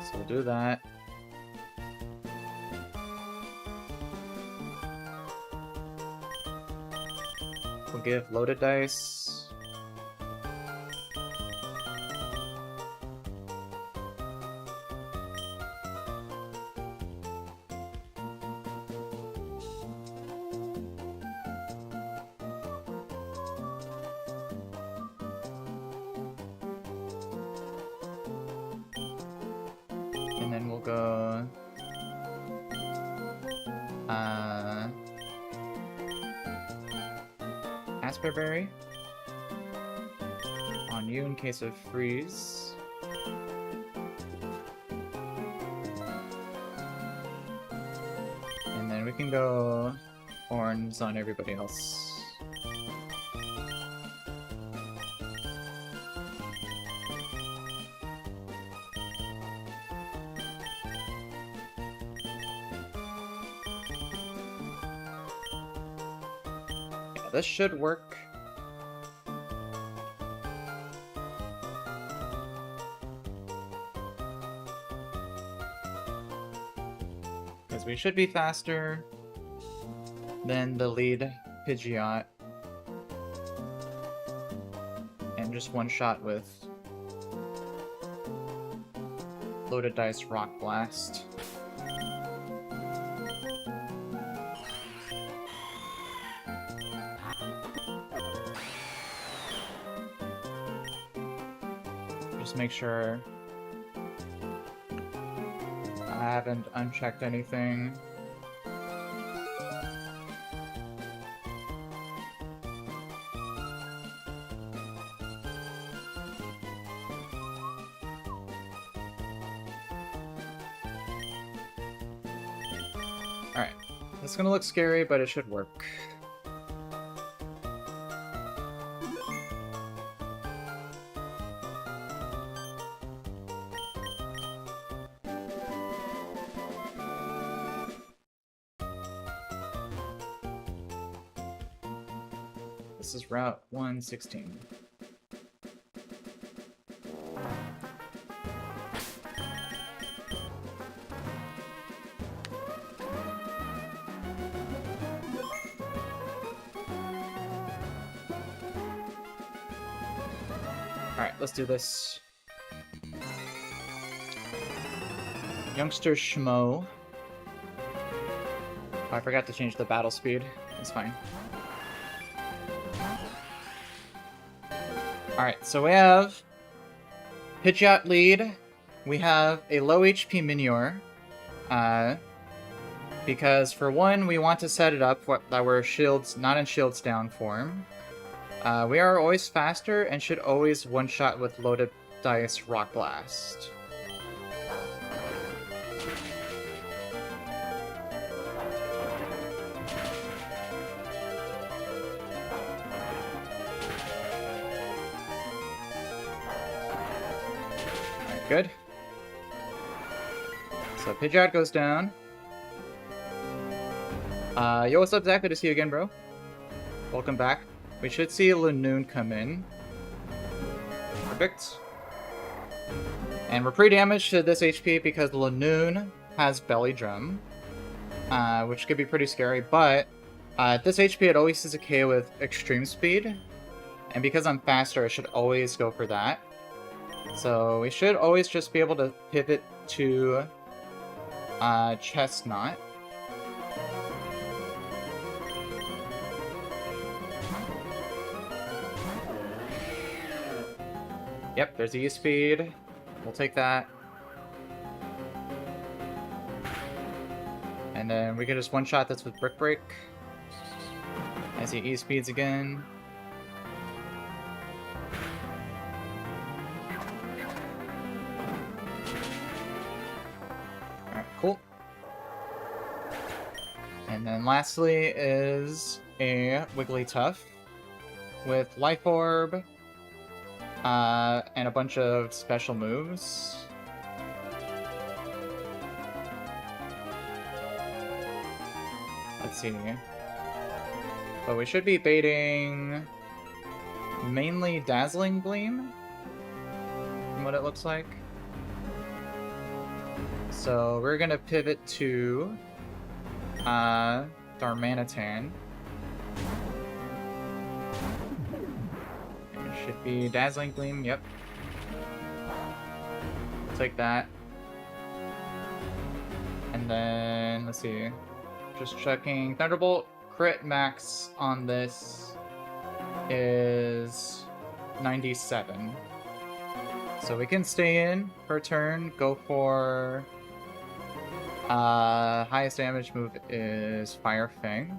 So we'll do that. We'll give loaded dice. And then we'll go... Asperberry on you in case of freeze. And then we can go horns on everybody else. Yeah, this should work. we should be faster than the lead Pidgeot. And just one shot with Loaded Dice Rock Blast. Just make sure I haven't unchecked anything. Alright, it's gonna look scary, but it should work. This is Route 116. Alright, let's do this. Youngster Schmo. Oh, I forgot to change the battle speed. It's fine. Alright, so we have Pidgeot lead. We have a low HP Minior. Because for one, we want to set it up that we're shields, not in shields down form. We are always faster and should always one-shot with Loaded Dice Rock Blast. Alright, good. So Pidgeot goes down. Yo, what's up, Zach? Good to see you again, bro. Welcome back. We should see Lanoon come in. Perfect. And we're pre-damaged to this HP because Lanoon has Belly Drum, which could be pretty scary, but at this HP it always is a KO with Extreme Speed, and because I'm faster I should always go for that. So we should always just be able to pivot to Chestnut. Yep, there's E-Speed. We'll take that. And then we can just one-shot this with Brick Break. As he E-Speeds again. Alright, cool. And then lastly is a Wigglytuff with Life Orb. And a bunch of special moves. Let's see. But we should be baiting mainly Dazzling Gleam, from what it looks like. So we're gonna pivot to Darmanitan. Should be Dazzling Gleam, yep. Take that. And then, let's see. Just checking. Thunderbolt crit max on this is 97. So we can stay in per turn, go for... highest damage move is Fire Fang.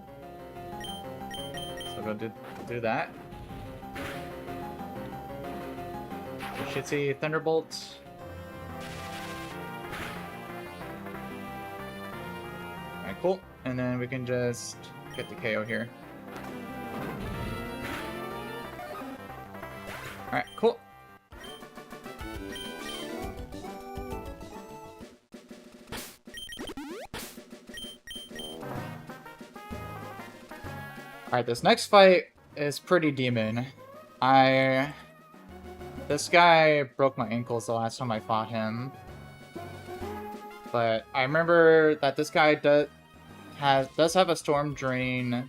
So we'll do that. We should see Thunderbolt. Alright, cool. And then we can just get the KO here. Alright, cool. Alright, this next fight is pretty demon. This guy broke my ankles the last time I fought him. But I remember that this guy does have a Storm Drain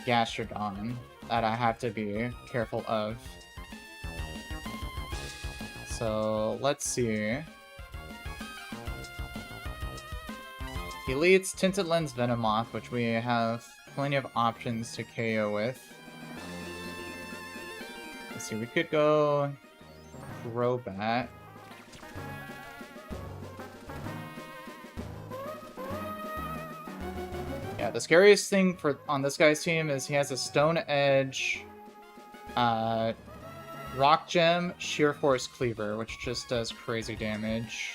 Gastrodon that I have to be careful of. So let's see. He leads Tinted Lens Venomoth, which we have plenty of options to KO with. Let's see, we could go Crobat. Yeah, the scariest thing on this guy's team is he has a Stone Edge, Rock Gem, Sheer Force Cleaver, which just does crazy damage.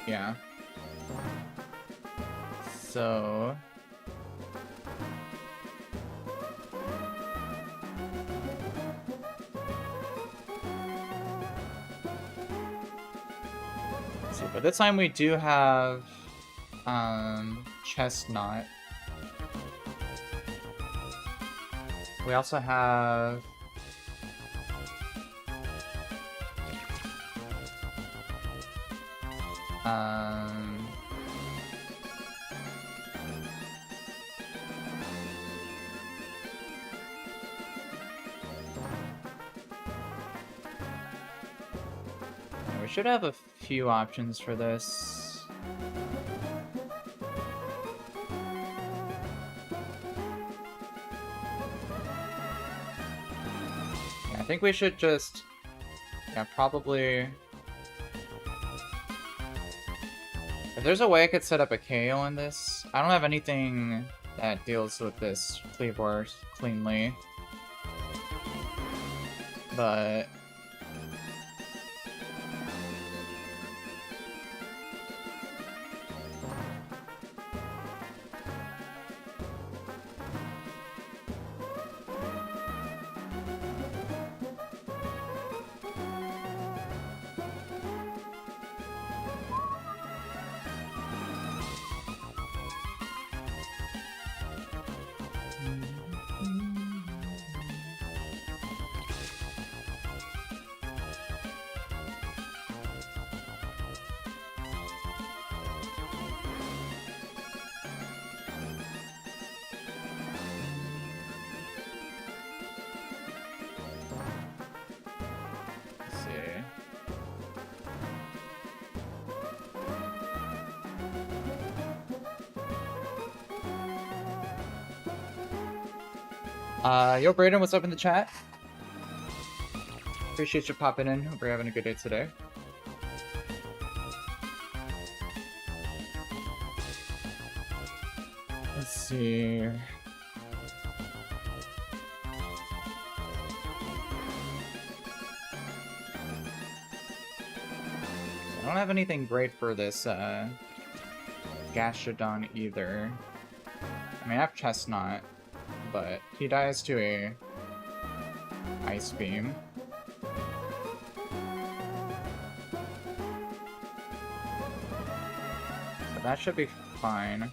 Yeah. So... let's see, but this time we do have... Chestnut. We also have... yeah, we should have a few options for this. Yeah, I think we should just... yeah, probably... if there's a way I could set up a KO in this, I don't have anything that deals with this Cleavor cleanly. But... yo, Brayden, what's up in the chat? Appreciate you popping in. Hope you're having a good day today. Let's see. I don't have anything great for this Gastrodon either. I mean, I have Chestnut, but he dies to a Ice Beam. But that should be fine.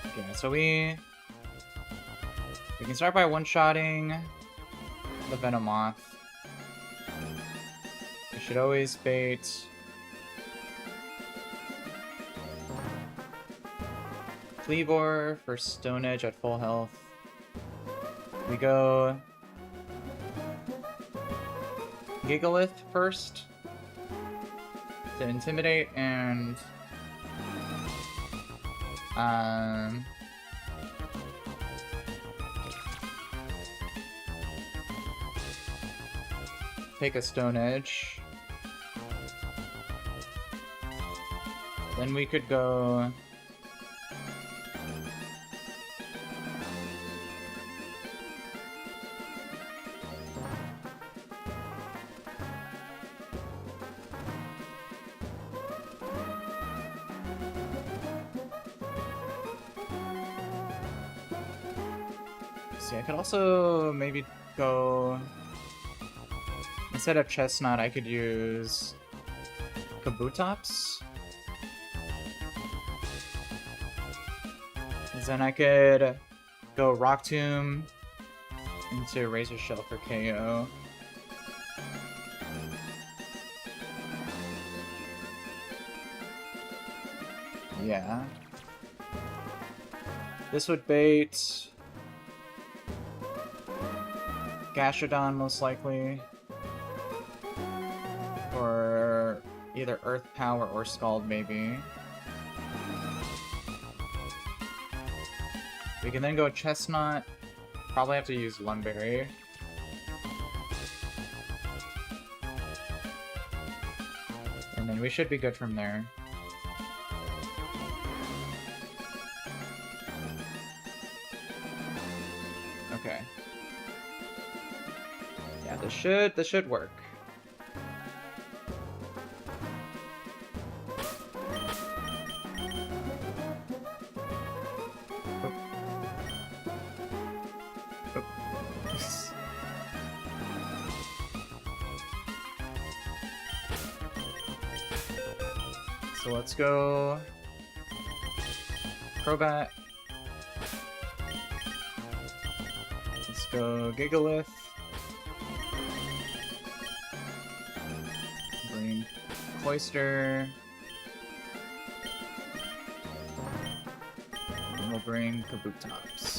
Okay, so we can start by one-shotting the Venomoth. We should always bait Cleavor for Stone Edge at full health. We go Gigalith first to intimidate and take a Stone Edge. Then we could go see, I could also maybe go... Instead of Chestnut, I could use Kabutops. And then I could go Rock Tomb into Razor Shell for KO. Yeah. This would bait Gastrodon most likely. Or either Earth Power or Scald maybe. We can then go Chestnut. Probably have to use Lumberry. And then we should be good from there. Okay. Yeah, this should work. So let's go Crobat. Let's go Gigalith. Bring Cloyster. And we'll bring Kabutops.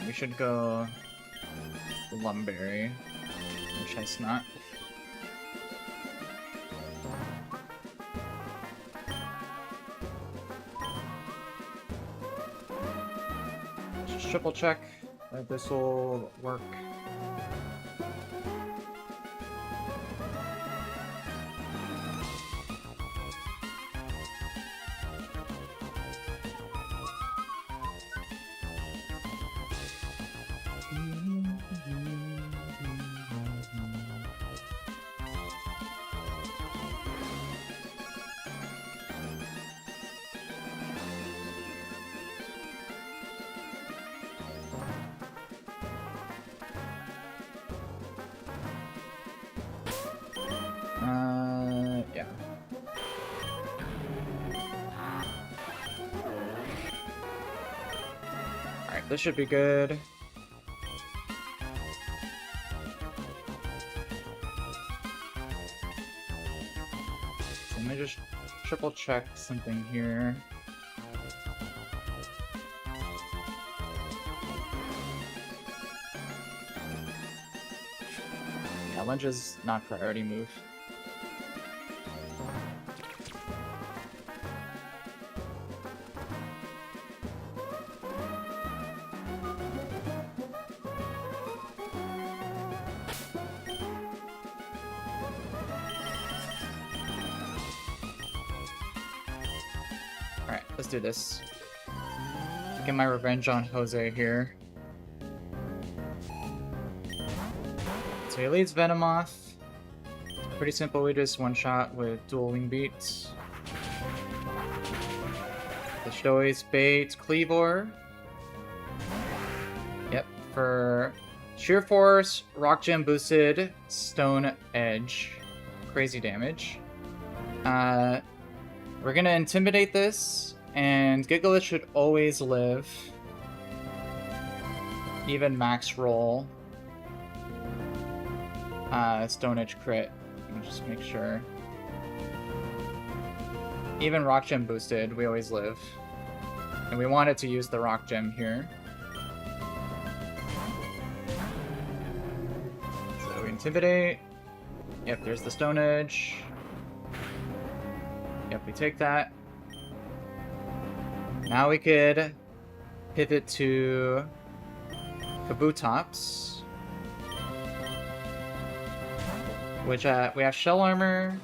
We should go Lumberry or Chestnut. Just triple check that this will work. Yeah. Alright, this should be good. So let me just triple check something here. Yeah, lunge is not priority move. Alright, let's do this. Get my revenge on Jose here. So he leads Venomoth. Pretty simple, we just one-shot with dual wing beats. This should always bait Cleavor. Yep, for Sheer Force, Rock Gem boosted, Stone Edge. Crazy damage. We're gonna Intimidate this, and Gigalith should always live. Even max roll. Stone Edge crit. Let me just make sure. Even Rock Gem boosted, we always live. And we wanted to use the Rock Gem here. So we Intimidate. Yep, there's the Stone Edge. Yep, we take that. Now we could pivot to Kabutops. Which, we have Shell Armor.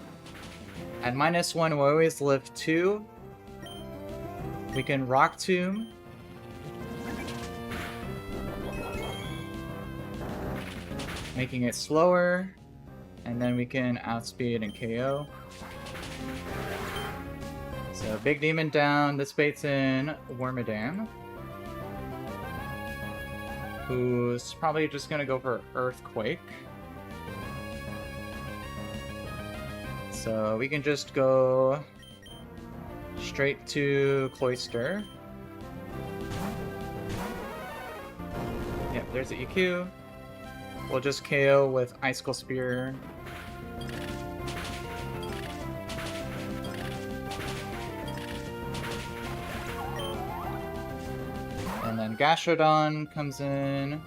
At -1, we always live 2. We can Rock Tomb. Making it slower. And then we can outspeed and KO. So, Big Demon down. This baits in Wormadam, who's probably just gonna go for Earthquake. So we can just go straight to Cloyster. Yep, there's the EQ. We'll just KO with Icicle Spear. And then Gastrodon comes in,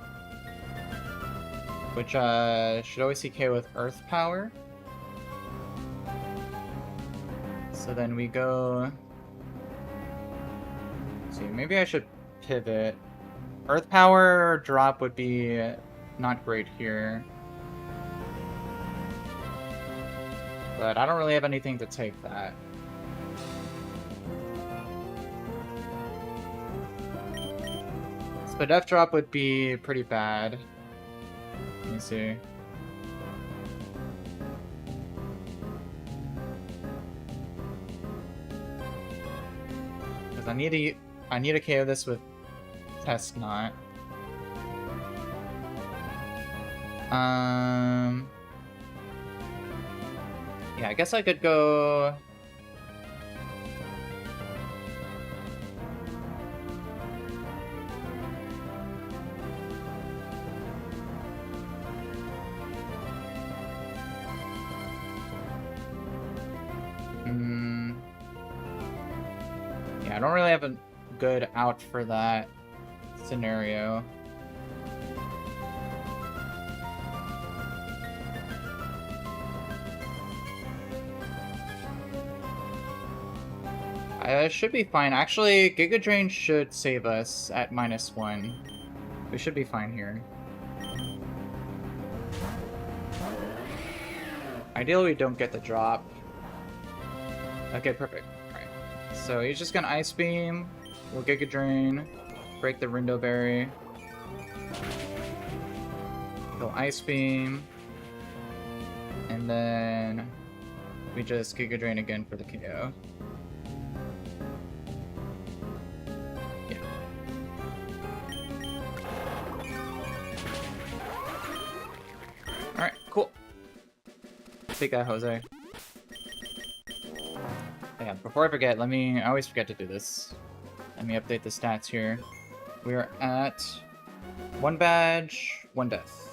which should always see KO with Earth Power. So then we go... Let's see, maybe I should pivot. Earth Power drop would be not great here. But I don't really have anything to take that. So Death Drop would be pretty bad. Let me see. Because I need to KO this with Test Knot. Yeah, I guess I could go... Yeah, I don't really have a good out for that scenario. Should be fine. Actually, Giga Drain should save us at -1. We should be fine here. Ideally, we don't get the drop. Okay, perfect. Alright. So he's just gonna Ice Beam. We'll Giga Drain. Break the Rindo Berry. He'll Ice Beam. And then we just Giga Drain again for the KO. Alright, cool. Take that, Jose. Yeah, before I forget, I always forget to do this. Let me update the stats here. We are at 1 badge, 1 death.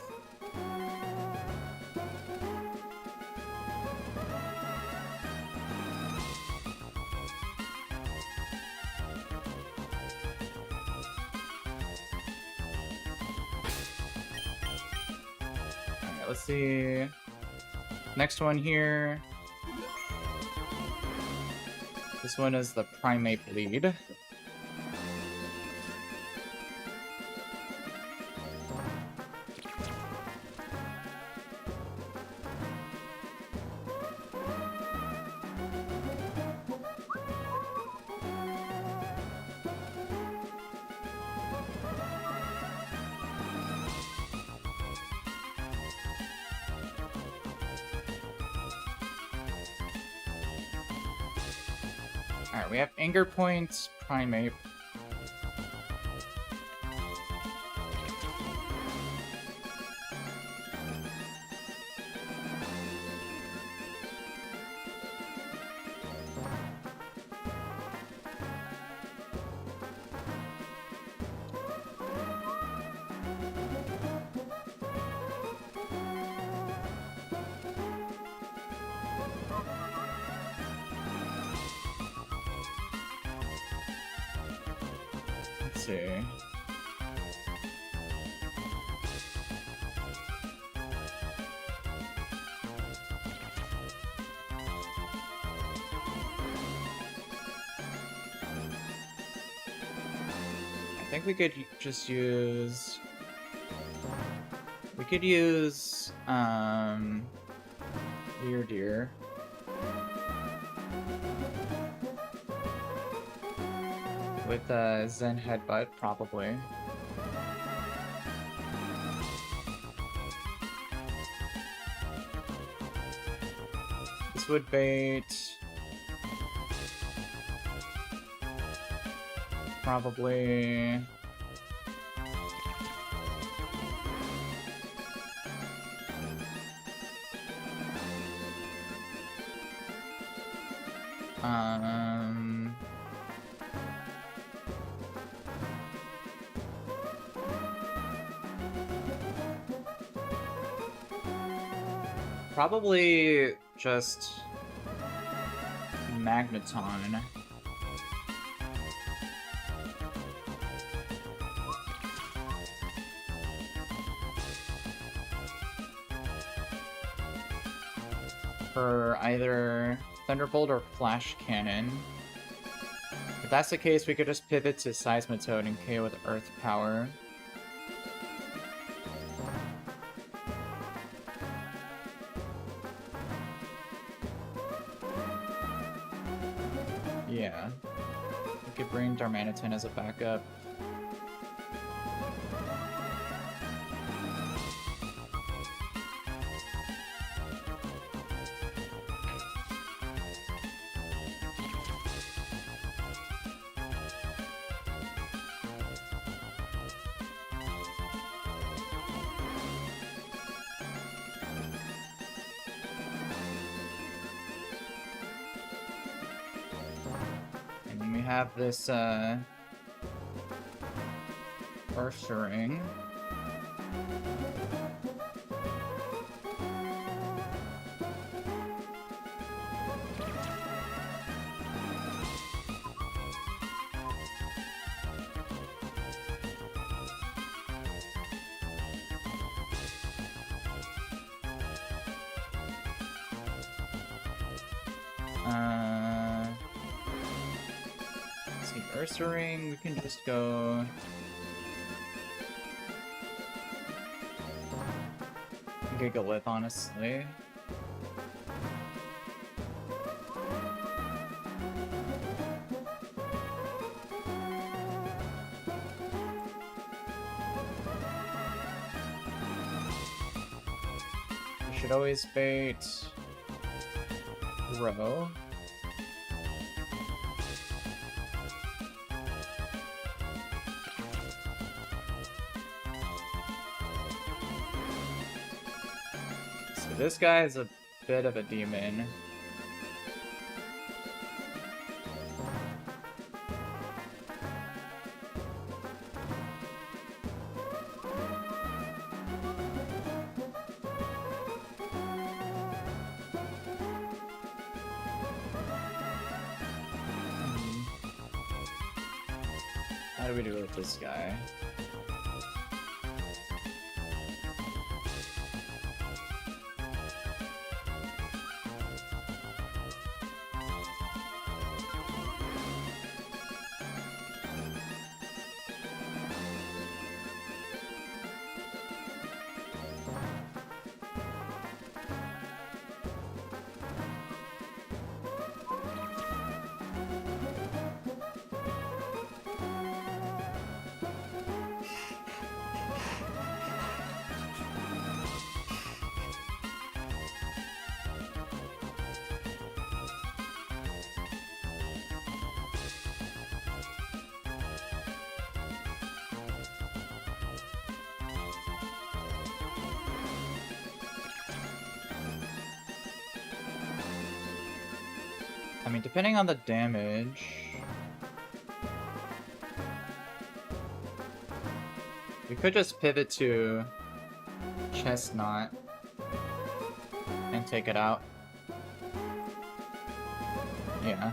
Let's see. Next one here. This one is the Primate Lead. Alright, we have Anger Points, Primate. Let's see. I think we could just use... We could use, Dear, dear. With Zen Headbutt, probably. This would bait... probably... Probably just Magneton. For either Thunderbolt or Flash Cannon. If that's the case, we could just pivot to Seismitoad and KO with Earth Power. Yeah. We could bring Darmanitan as a backup. Have this Ursaring. Ursaring, we can just go... Gigalith, honestly. We should always bait... Row. This guy is a bit of a demon. How do we do it with this guy? I mean, depending on the damage... We could just pivot to Chestnut and take it out. Yeah.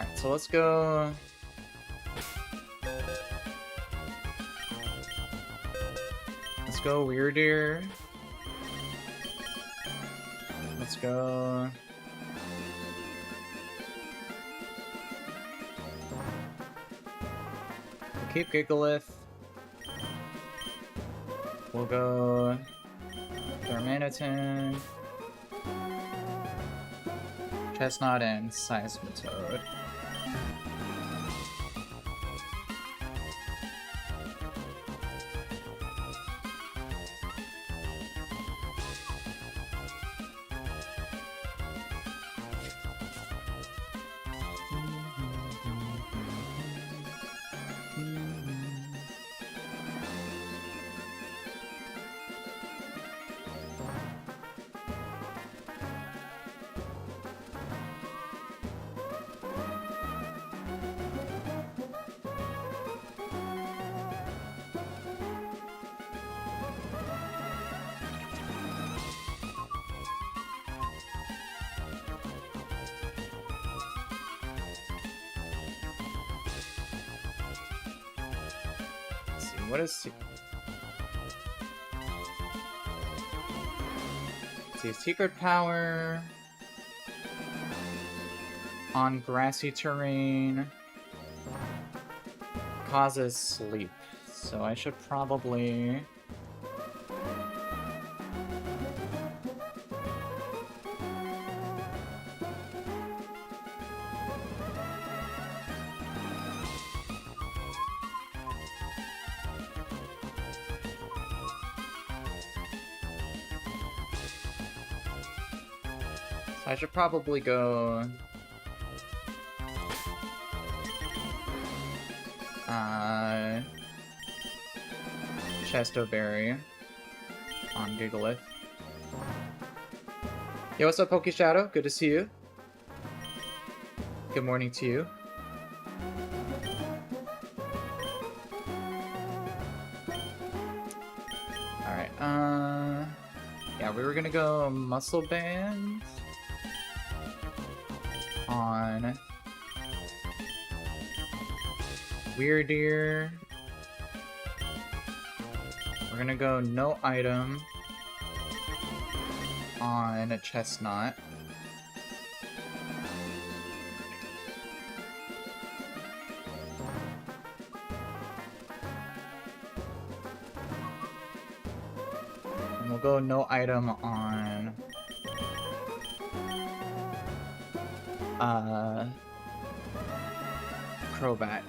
Alright, so let's go... Let's go Weirdeer. Let's go... We'll keep Gigalith. We'll go... Darmanitan. Chestnut and Seismitoad. What is... Let's see, Secret Power... On grassy terrain... Causes sleep. So I should probably... I should probably go... Chesto Berry on Gigalith. Yo, what's up, PokeShadow? Good to see you. Good morning to you. Alright, yeah, we were gonna go Muscle Band on Weirdeer. We're gonna go no item on a Chestnut. And we'll go no item on Crobat.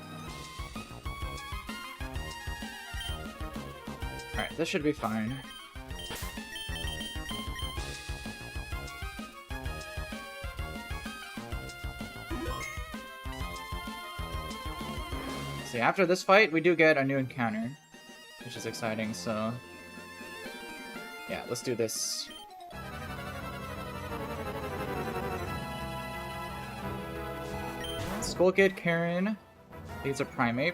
Alright, this should be fine. See, after this fight, we do get a new encounter, which is exciting, so... Yeah, let's do this. Skull Kid Karen needs a Primeape.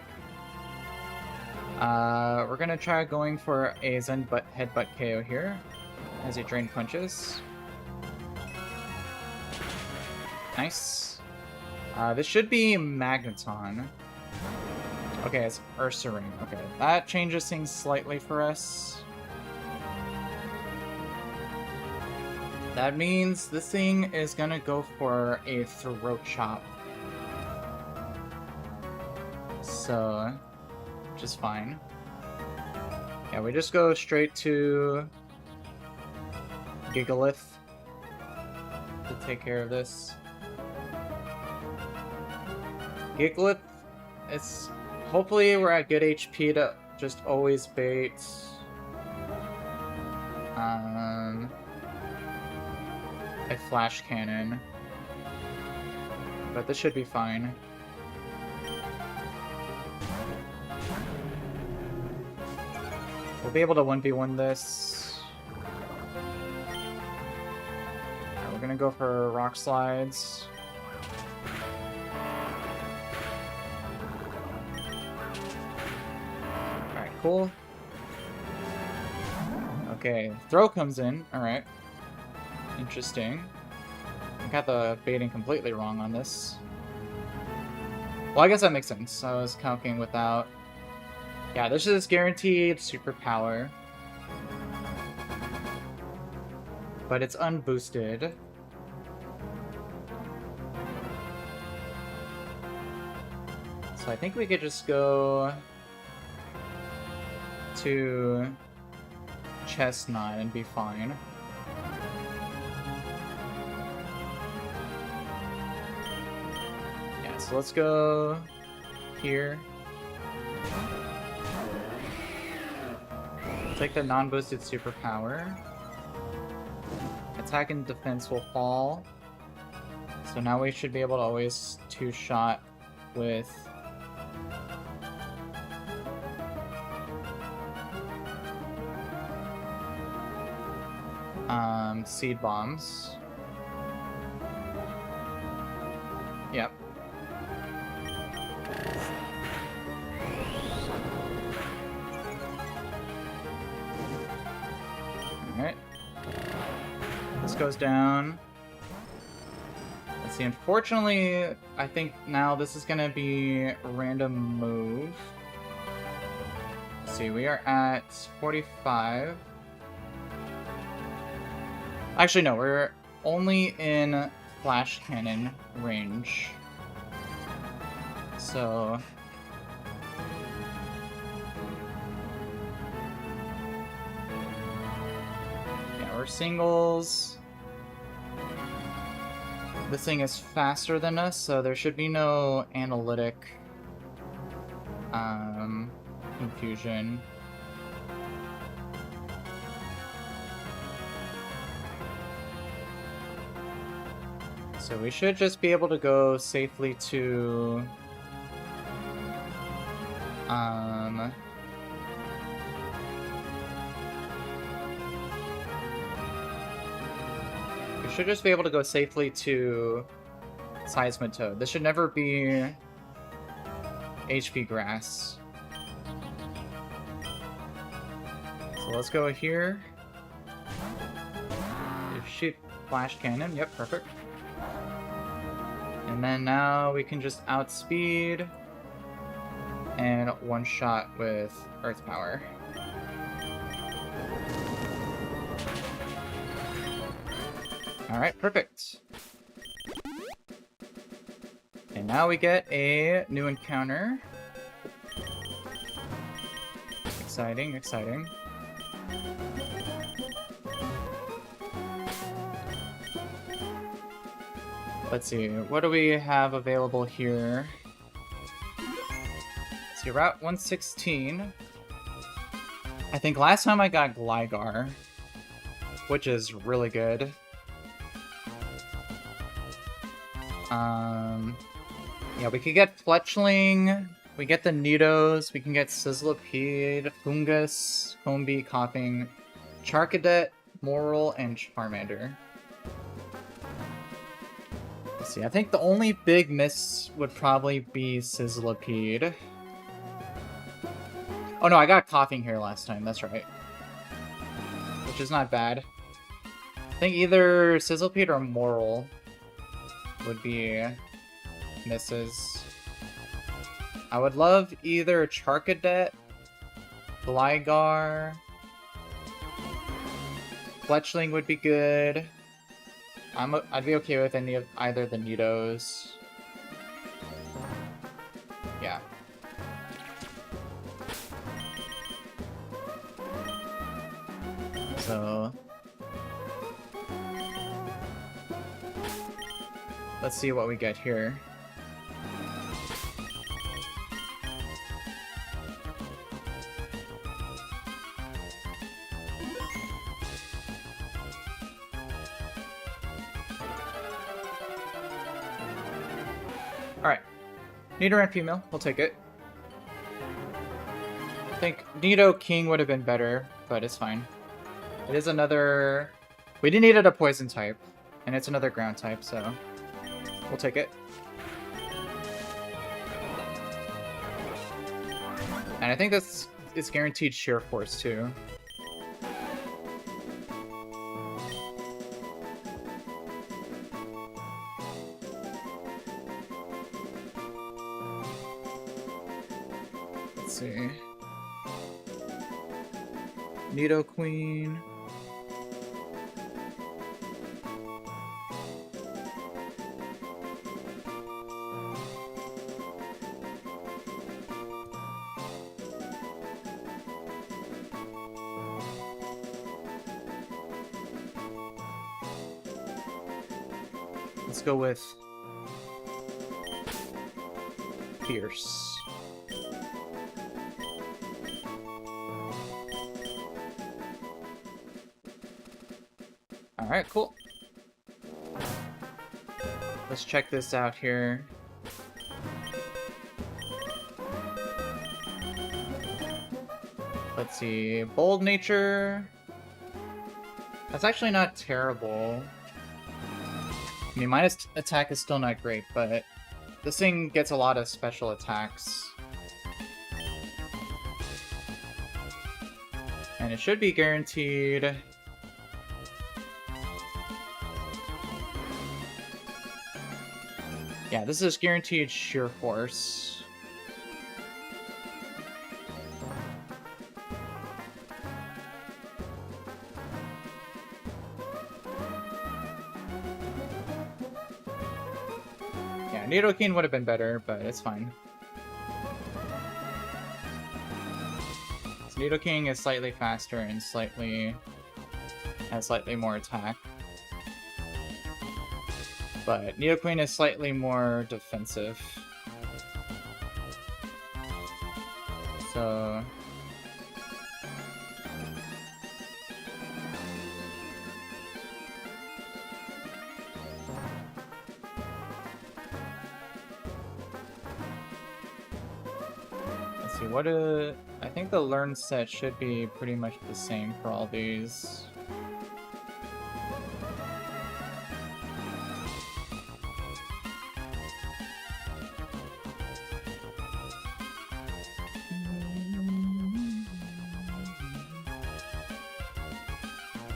We're gonna try going for a Zen Headbutt KO here, as he Drain Punches. Nice. This should be Magneton. Okay, it's Ursaring. Okay, that changes things slightly for us. That means this thing is gonna go for a Throat Chop. So... which is fine. Yeah, we just go straight to Gigalith to take care of this. Gigalith, it's... hopefully we're at good HP to just always bait... a Flash Cannon. But this should be fine. We'll be able to 1v1 this. Alright, we're gonna go for Rock Slides. Alright, cool. Okay, throw comes in. Alright. Interesting. I got the baiting completely wrong on this. Well, I guess that makes sense. I was counting without... Yeah, this is guaranteed superpower. But it's unboosted. So I think we could just go to Chestnut and be fine. Yeah, so let's go here. Take the non-boosted superpower. Attack and defense will fall. So now we should be able to always two-shot with... seed bombs. Yep. Alright. This goes down. Let's see, unfortunately, I think now this is gonna be a random move. Let's see, we are at 45. Actually, no, we're only in flash cannon range. So... yeah, we're singles. This thing is faster than us, so there should be no analytic confusion. So we should just be able to go safely to... we should just be able to go safely to Seismitoad. This should never be HP Grass. So let's go here. Shoot Flash Cannon. Yep, perfect. And then now we can just outspeed and one-shot with Earth Power. Alright, perfect. And now we get a new encounter. Exciting, exciting. Let's see, what do we have available here? Let's see, Route 116. I think last time I got Gligar, which is really good. Yeah, we could get Fletchling, we get the Nidos, we can get Sizzlipede, Fungus, Combee, Coughing, Charcadet, Moral, and Charmander. Let's see, I think the only big miss would probably be Sizzlipede. Oh no, I got Coughing here last time, that's right. Which is not bad. I think either Sizzlipede or Moral would be misses. I would love either Charcadet, Gligar, Fletchling would be good. I'd be okay with either the Nidos. Yeah. So let's see what we get here. Alright. Nido and female, we'll take it. I think Nido King would have been better, but it's fine. It is another... We didn't need it a poison type, and it's another ground type, so we'll take it. And I think this is guaranteed sheer force too. Let's see. Nidoqueen. Let's go with Pierce. Alright, cool. Let's check this out here. Let's see. Bold Nature. That's actually not terrible. I mean, minus attack is still not great, but this thing gets a lot of special attacks. And it should be guaranteed. Yeah, this is guaranteed sheer force. Yeah, Nidoking would have been better, but it's fine. So Nidoking is slightly faster and has slightly more attack. But Nidoqueen is slightly more defensive. So... let's see, I think the learn set should be pretty much the same for all these.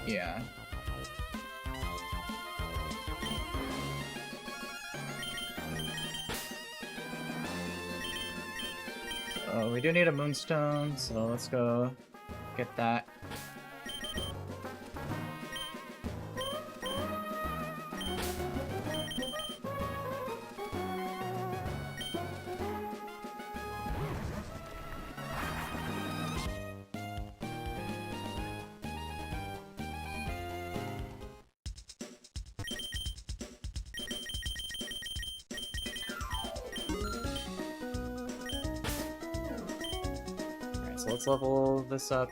Yeah. So we do need a Moonstone, so let's go get that. So let's level this up.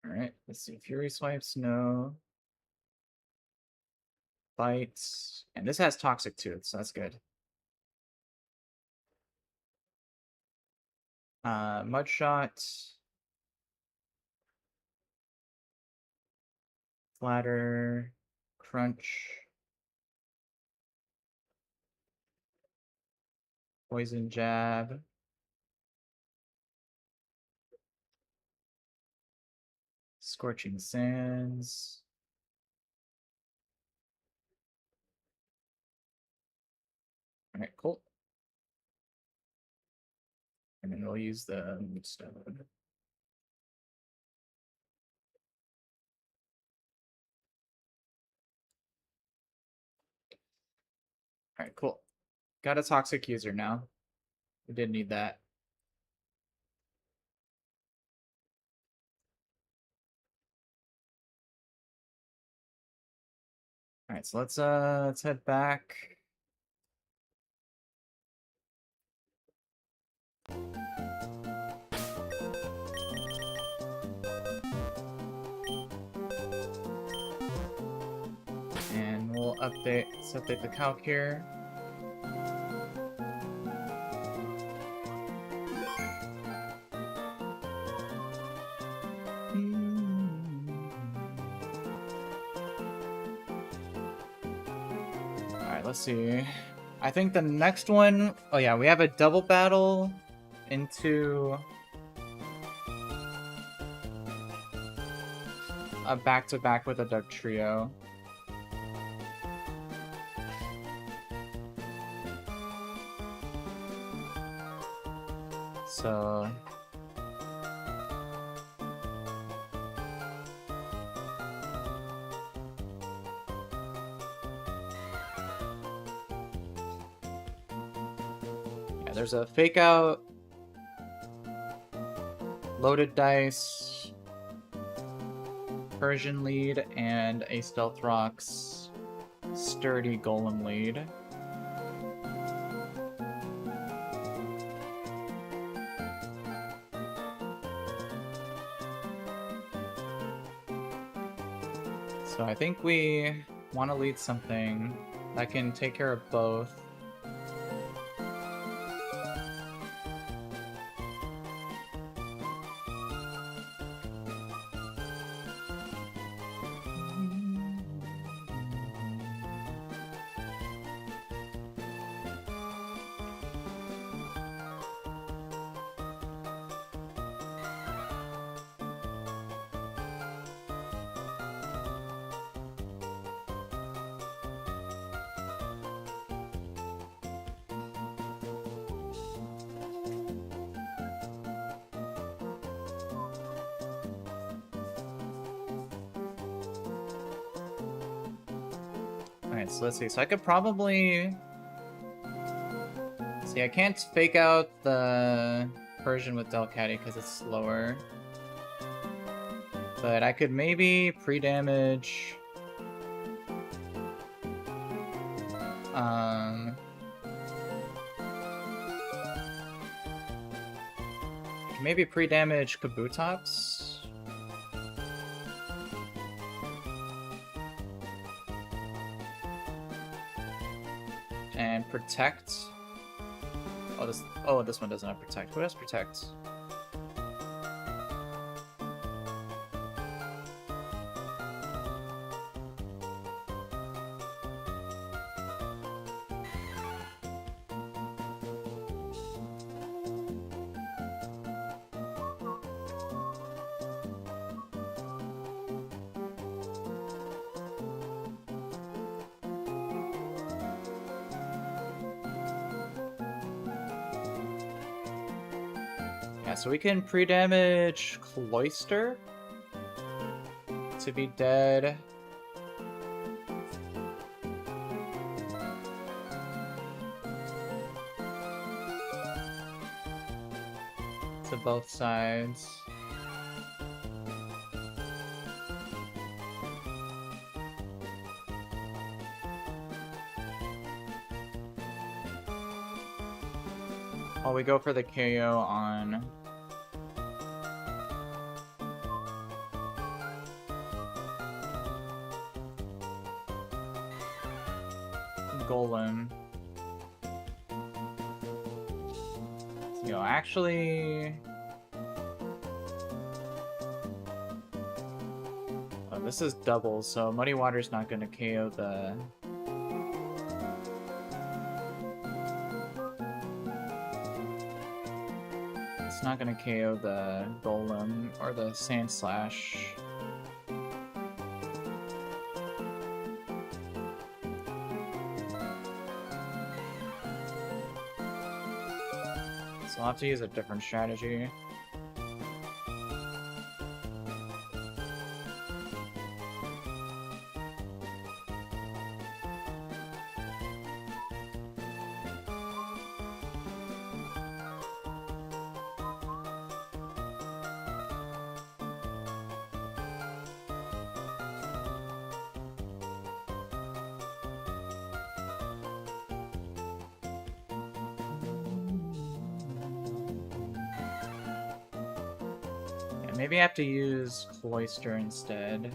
Alright, let's see. Fury Swipes, no. Bites. And this has Toxic Tooth, so that's good. Mudshot. Flatter. Crunch. Poison Jab. Scorching Sands. Alright, cool. And then we'll use the Moonstone. Alright, cool. Got a Toxic user now. We did need that. Alright, so let's head back. And we'll let's update the calc here. Alright, let's see. I think the next one... Oh yeah, we have a double battle into a back-to-back with a Duck Trio. So... yeah, there's a Fake Out, Loaded Dice, Persian lead, and a Stealth Rocks Sturdy Golem lead. So I think we want to lead something that can take care of both. Alright, so let's see. So I could probably... See, I can't Fake Out the Persian with Delcatty because it's slower. But I could maybe pre-damage... Maybe pre-damage Kabutops? And protect. Oh, this one doesn't have protect. Who has protect? Yeah, so we can pre-damage Cloyster to be dead. To both sides. Oh, we go for the KO on... Golem. Yo, actually... Oh, this is double, so Muddy Water's not gonna KO the... It's not gonna KO the Golem or the Sand Slash. So I'll have to use a different strategy. Maybe I have to use Cloyster instead.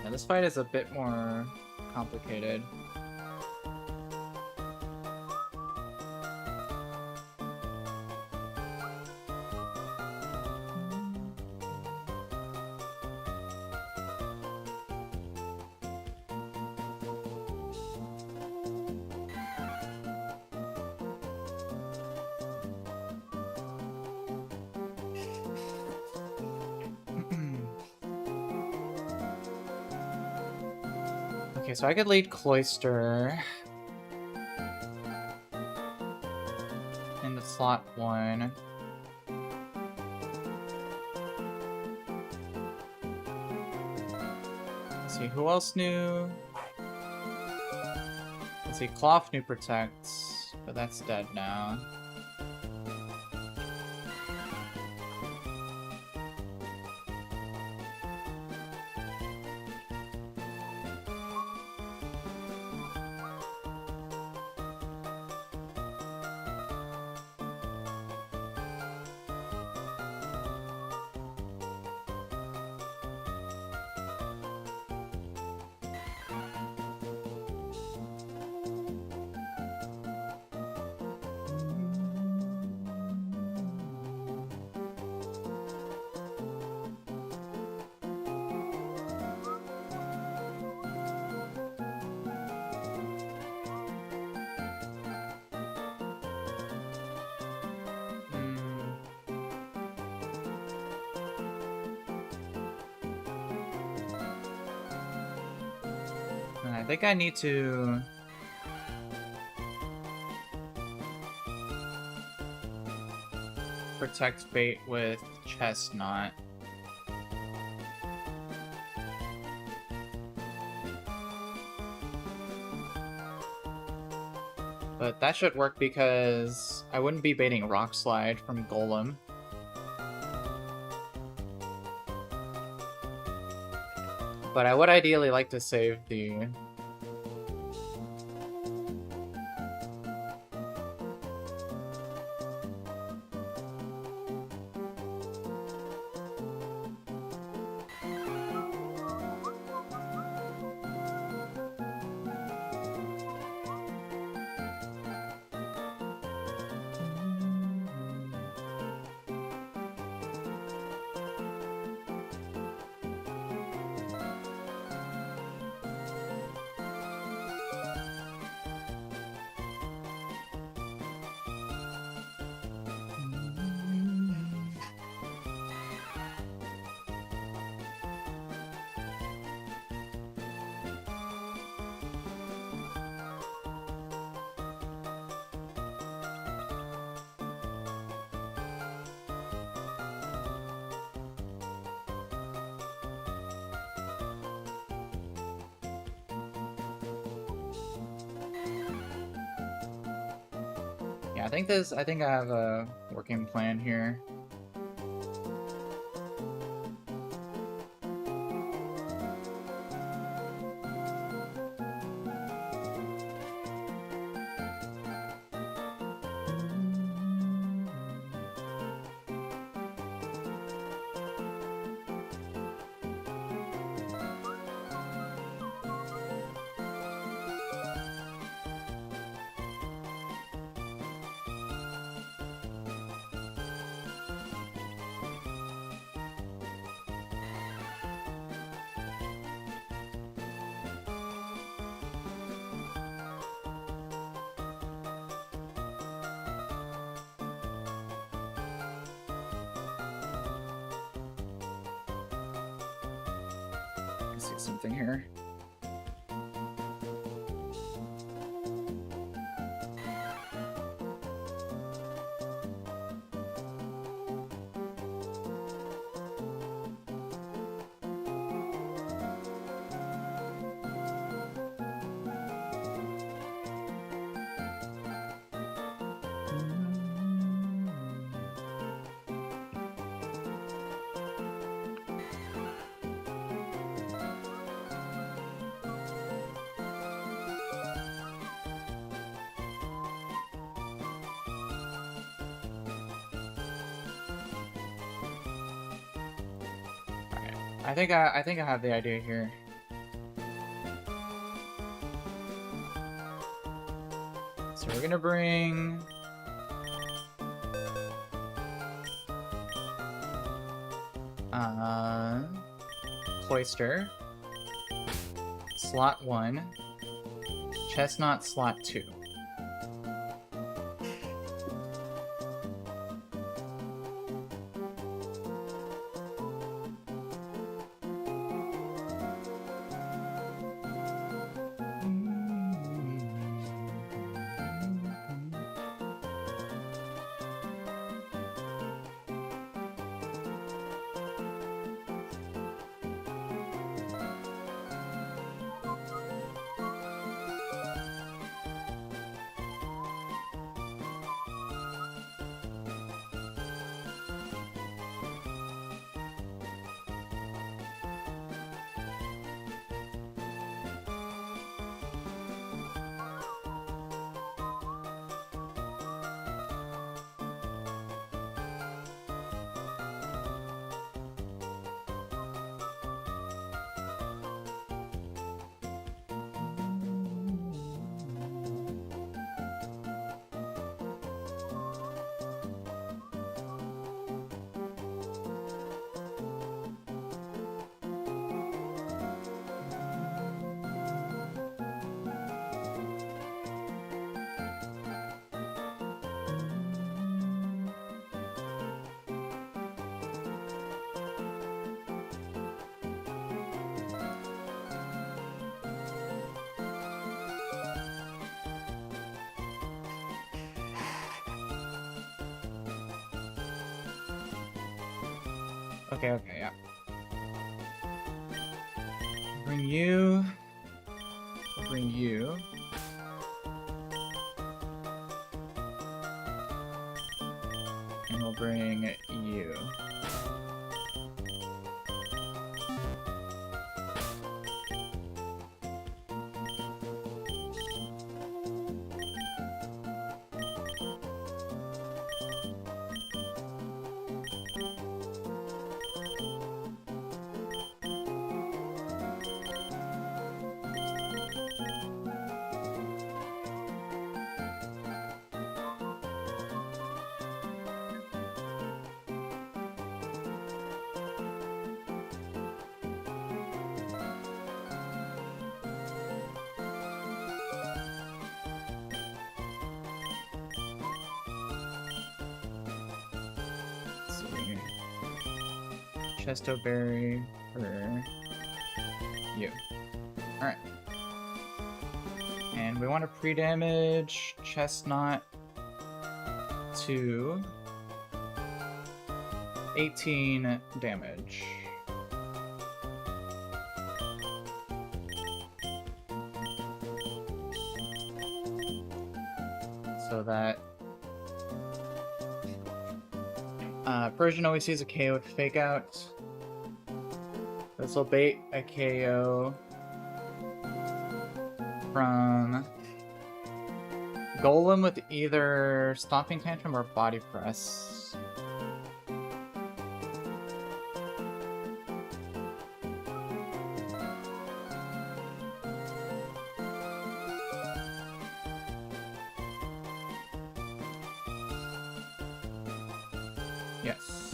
Yeah, this fight is a bit more complicated. Okay, so I could lead Cloister in the slot 1. Let's see, who else knew? Let's see, Cloth knew Protects, but that's dead now. I think I need to protect bait with Chestnut. But that should work because I wouldn't be baiting Rock Slide from Golem. But I would ideally like to save the... Yeah, I think I have a working plan here. Let's see something here. I think I have the idea here. So we're gonna bring... Cloister. Slot 1. Chestnut, slot 2. Okay, yeah. Bring you. Bring you. And we'll bring you. Chesto berry for you. Alright. And we want to pre-damage Chestnut to 18 damage. So that Persian always sees a KO with Fake Out. This will bait a KO from Golem with either Stomping Tantrum or Body Press. Yes.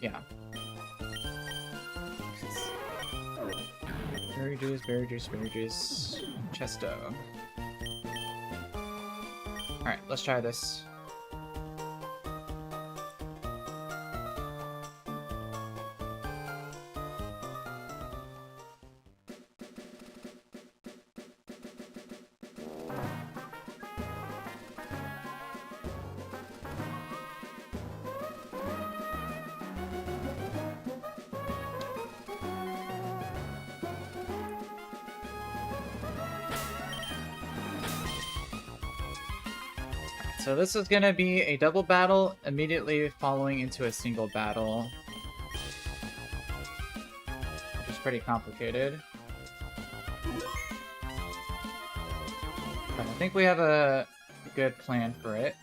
Yeah. Berry juice, berry juice, berry juice. Chesto. Alright, let's try this. so this is gonna be a double battle immediately following into a single battle, which is pretty complicated. But I think we have a good plan for it.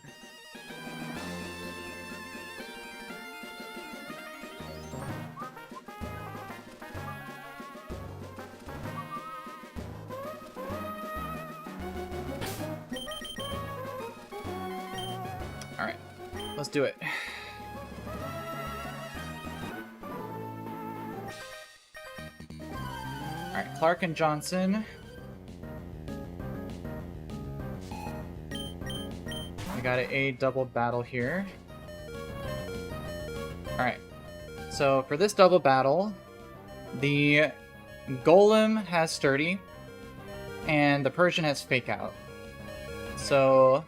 Alright, let's do it. Alright, Clark and Johnson. We got a double battle here. Alright, so for this double battle, the Golem has Sturdy, and the Persian has Fake Out. So,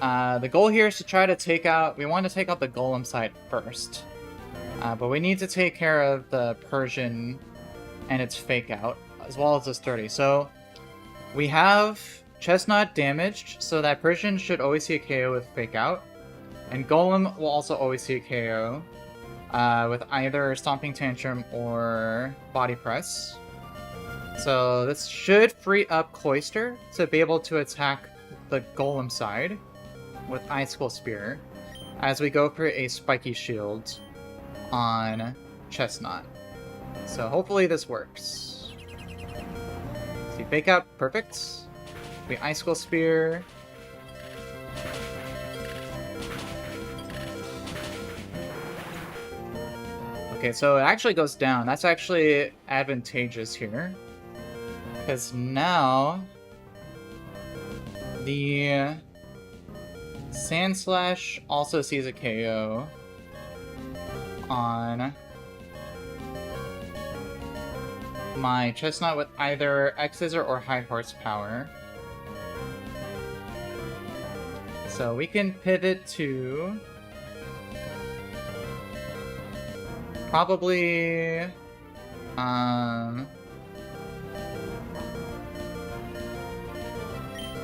the goal here is to try to take out... We want to take out the Golem side first. But we need to take care of the Persian and its Fake Out, as well as the Sturdy. So, we have Chestnut damaged, so that Persian should always see a KO with Fake Out. And Golem will also always see a KO with either Stomping Tantrum or Body Press. So this should free up Cloyster to be able to attack the Golem side with Icicle Spear as we go for a Spiky Shield on Chestnut. So hopefully this works. See, Fake Out, perfect. We Icicle Spear. Okay, so it actually goes down. That's actually advantageous here. Because now the Sand Slash also sees a KO on my Chestnut with either X-Scissor or High Horsepower. So we can pivot to probably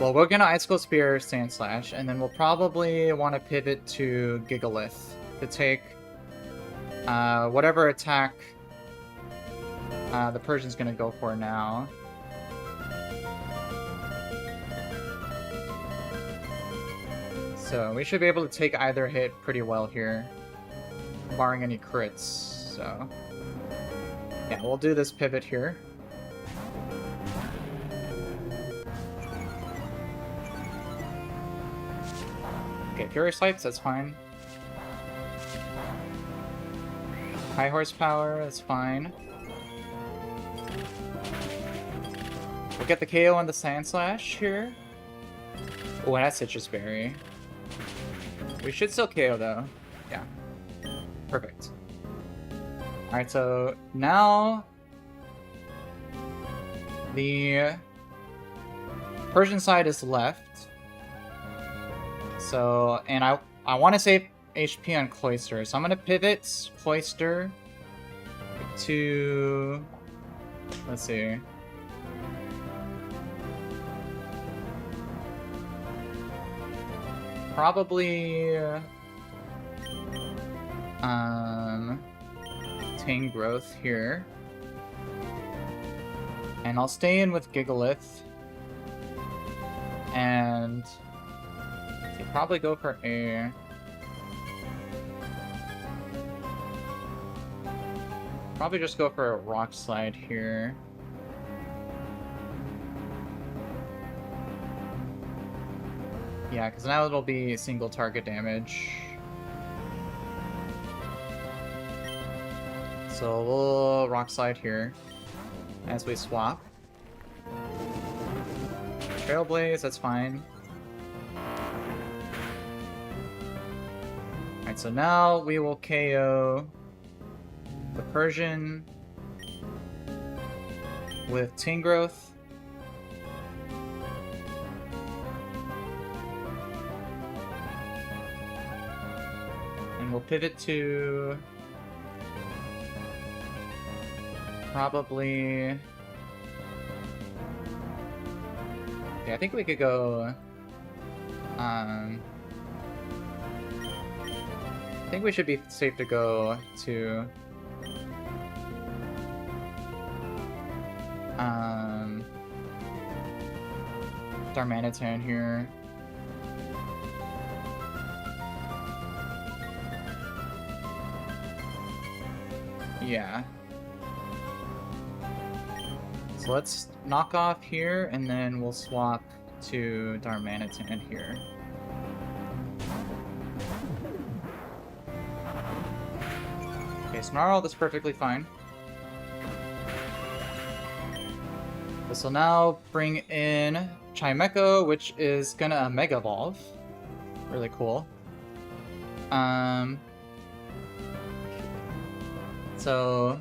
well, we're gonna Icicle Spear Sand Slash, and then we'll probably want to pivot to Gigalith to take whatever attack the Persian's gonna go for now. So we should be able to take either hit pretty well here, barring any crits. So yeah, we'll do this pivot here. Okay, Fury Swipes, that's fine. High Horsepower, that's fine. We'll get the KO on the Sand Slash here. Oh, that's Citrus Berry. We should still KO though. Yeah. Perfect. Alright, so now the Persian side is left. So, and I want to save HP on Cloyster, so I'm going to pivot Cloyster to, let's see, probably Tangrowth here, and I'll stay in with Gigalith, and probably go for a probably just go for a Rock Slide here. Yeah, because now it'll be single target damage. So we'll Rock Slide here as we swap. Trailblaze, that's fine. Alright, so now we will KO the Persian with Tangrowth. And we'll pivot to probably... Yeah, I think we could go think we should be safe to go to... Darmanitan here. Yeah. So let's knock off here, and then we'll swap to Darmanitan here. Okay, Snarl, that's perfectly fine. This will now bring in Chimecho, which is gonna Mega Evolve. Really cool. So...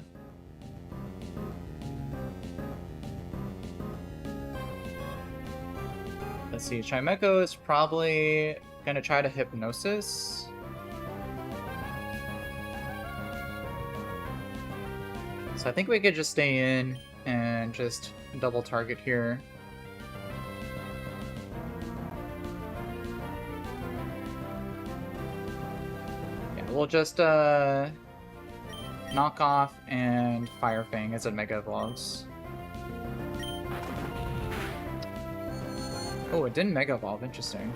let's see, Chimecho is probably gonna try to Hypnosis. So I think we could just stay in and just double target here. Yeah, we'll just knock off and Fire Fang as it Mega Evolves. Oh, it didn't Mega Evolve, interesting.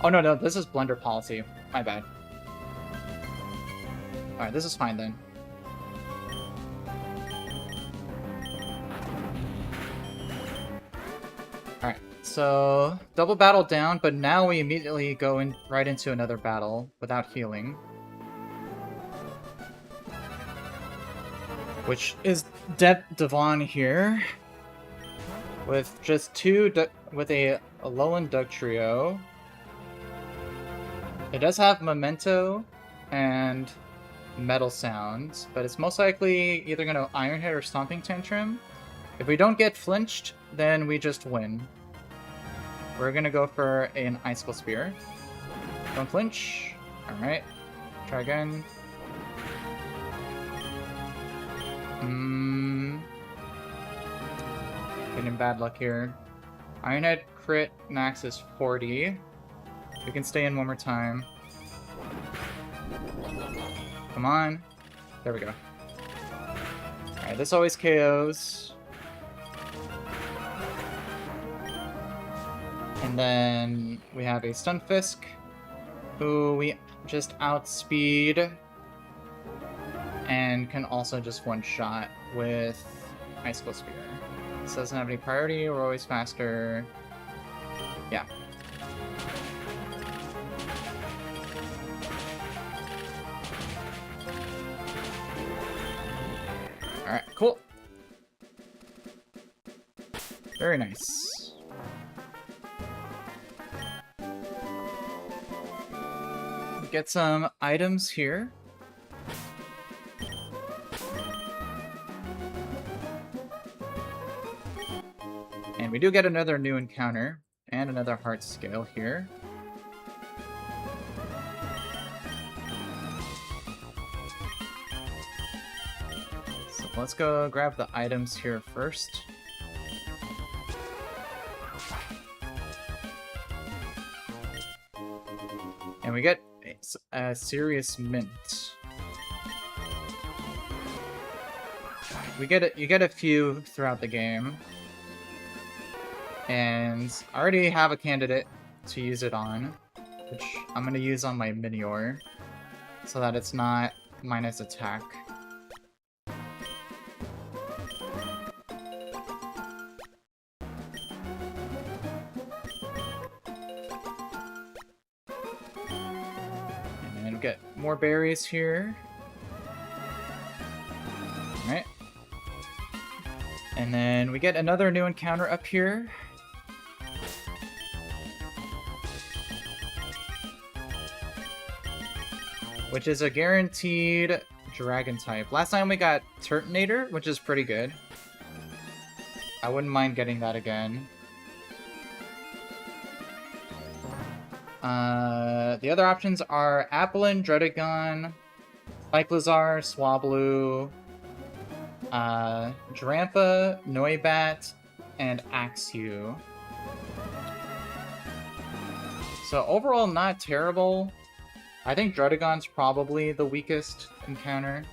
Oh no, this is Blender Policy. My bad. Alright, this is fine then. Alright, so double battle down, but now we immediately go in right into another battle without healing. Which is Devon here. With just with a Alolan Dugtrio. It does have Memento and Metal Sounds, but it's most likely either going to Iron Head or Stomping Tantrum. If we don't get flinched, then we just win. We're going to go for an Icicle Spear. Don't flinch. Alright. Try again. Getting bad luck here. Iron Head crit max is 40. We can stay in one more time. Come on. There we go. Alright, this always KOs. And then we have a Stunfisk, who we just outspeed and can also just one-shot with Icicle Spear. This doesn't have any priority, we're always faster. Yeah. Alright, cool. Very nice. Get some items here. And we do get another new encounter and another heart scale here. So let's go grab the items here first. And we get a Serious Mint. You get a few throughout the game. And I already have a candidate to use it on, which I'm going to use on my Minior, so that it's not minus attack. And then get more berries here. Alright. And then we get another new encounter up here. Which is a guaranteed dragon type. Last time we got Turtonator, which is pretty good. I wouldn't mind getting that again. The other options are Applin, Dredagon, Cyclizar, Swablu, Drampa, Noibat, and Axew. So overall, not terrible. I think Drudagon's probably the weakest encounter.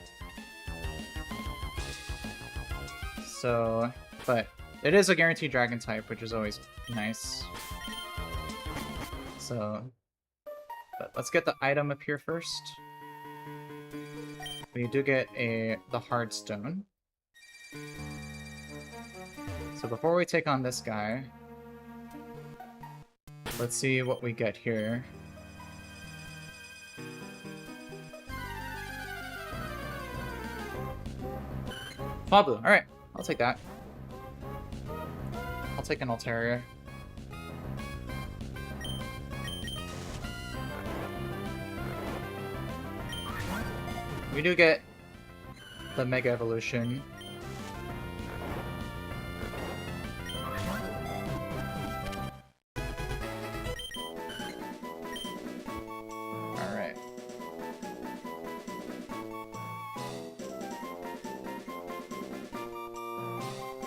So, but it is a guaranteed dragon type, which is always nice. So, but let's get the item up here first. We do get the hard stone. So before we take on this guy, let's see what we get here. Pablo, alright, I'll take that. I'll take an Altaria. We do get the Mega Evolution. Alright.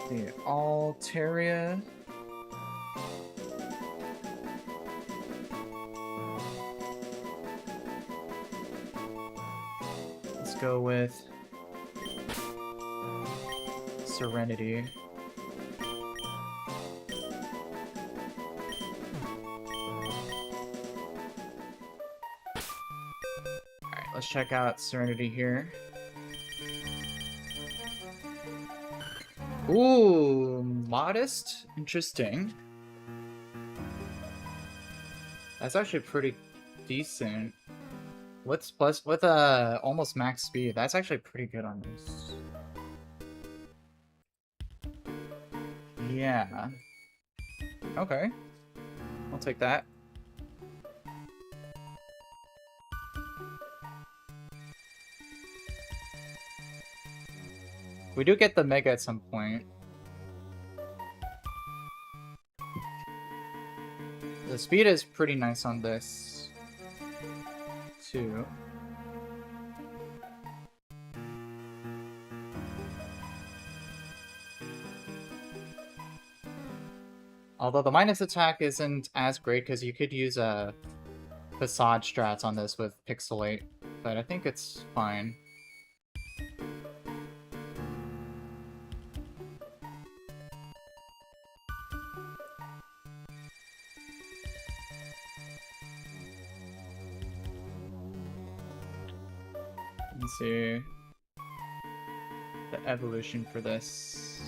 The Altaria. Let's go with Serenity. Alright, let's check out Serenity here. Ooh, Modest? Interesting. That's actually pretty decent. With almost max speed, that's actually pretty good on this. Yeah. Okay. I'll take that. We do get the Mega at some point. The speed is pretty nice on this, too. Although the minus attack isn't as great because you could use a facade strats on this with Pixelate, but I think it's fine. Let's see the evolution for this.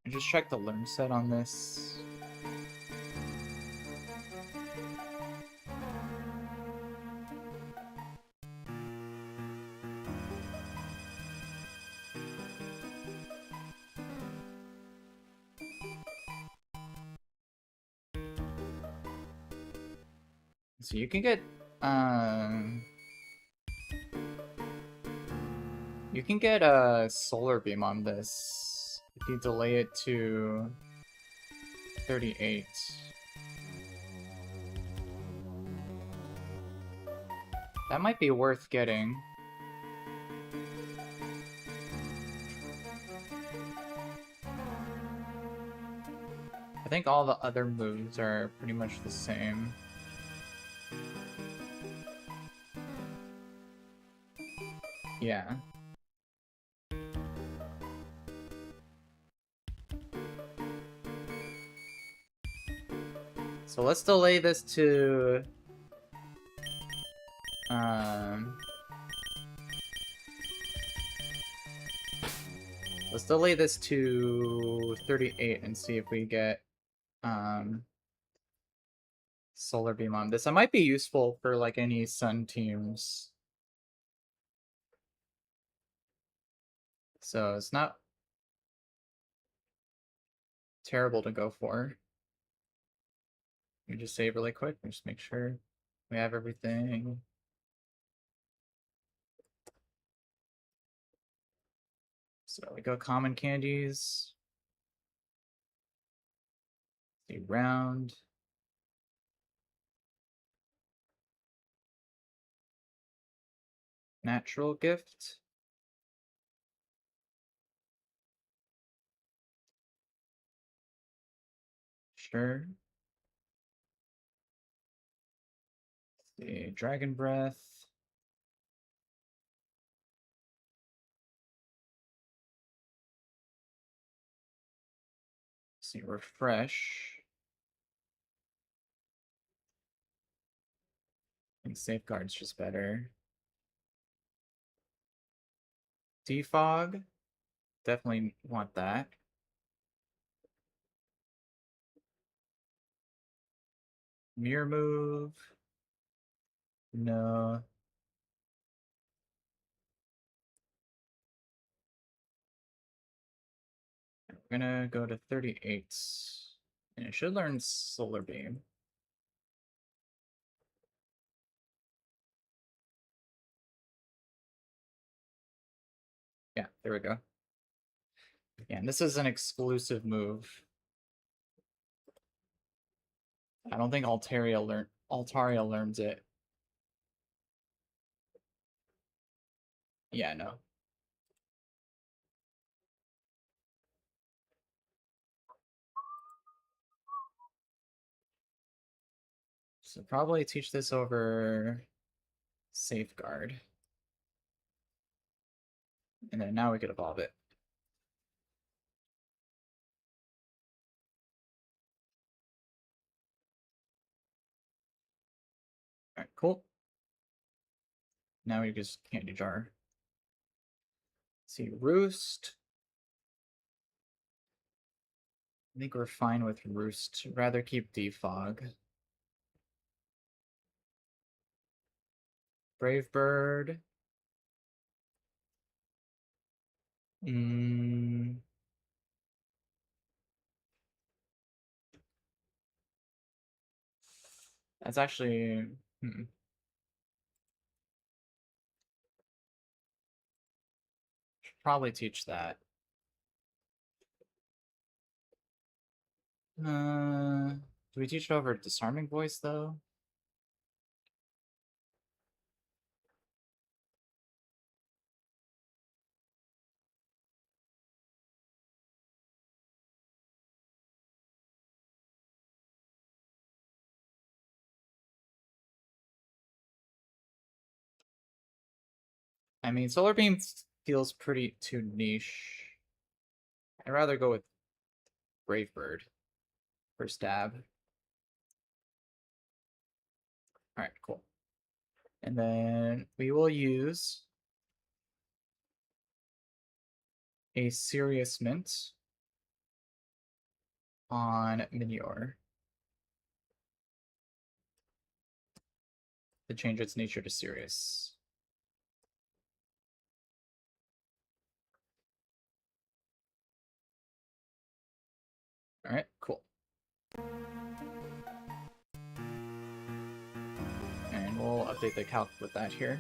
And just check the learn set on this. So you can get a solar beam on this if you delay it to 38. That might be worth getting. I think all the other moves are pretty much the same. Yeah. So let's delay this to... let's delay this to 38 and see if we get Solar Beam on this. It might be useful for like any Sun teams. So it's not... terrible to go for. Let me just save really quick and just make sure we have everything. So we go common candies. See round. Natural gift. Sure. See, dragon breath. See, refresh. I think safeguard's just better. Defog. Definitely want that. Mirror move. No. We're gonna go to 38. And it should learn Solar Beam. Yeah, there we go. Yeah, and this is an exclusive move. I don't think Altaria learns it. Yeah, no. So probably teach this over Safeguard. And then now we could evolve it. Alright, cool. Now we just Candy Jar. Let's see, Roost. I think we're fine with Roost. Rather keep Defog. Brave Bird. That's actually... Should probably teach that. Do we teach it over Disarming Voice, though? I mean, Solar Beam feels pretty too niche. I'd rather go with Brave Bird for stab. Alright, cool. And then we will use a Serious Mint on Minior to change its nature to serious. Alright, cool. And we'll update the calc with that here.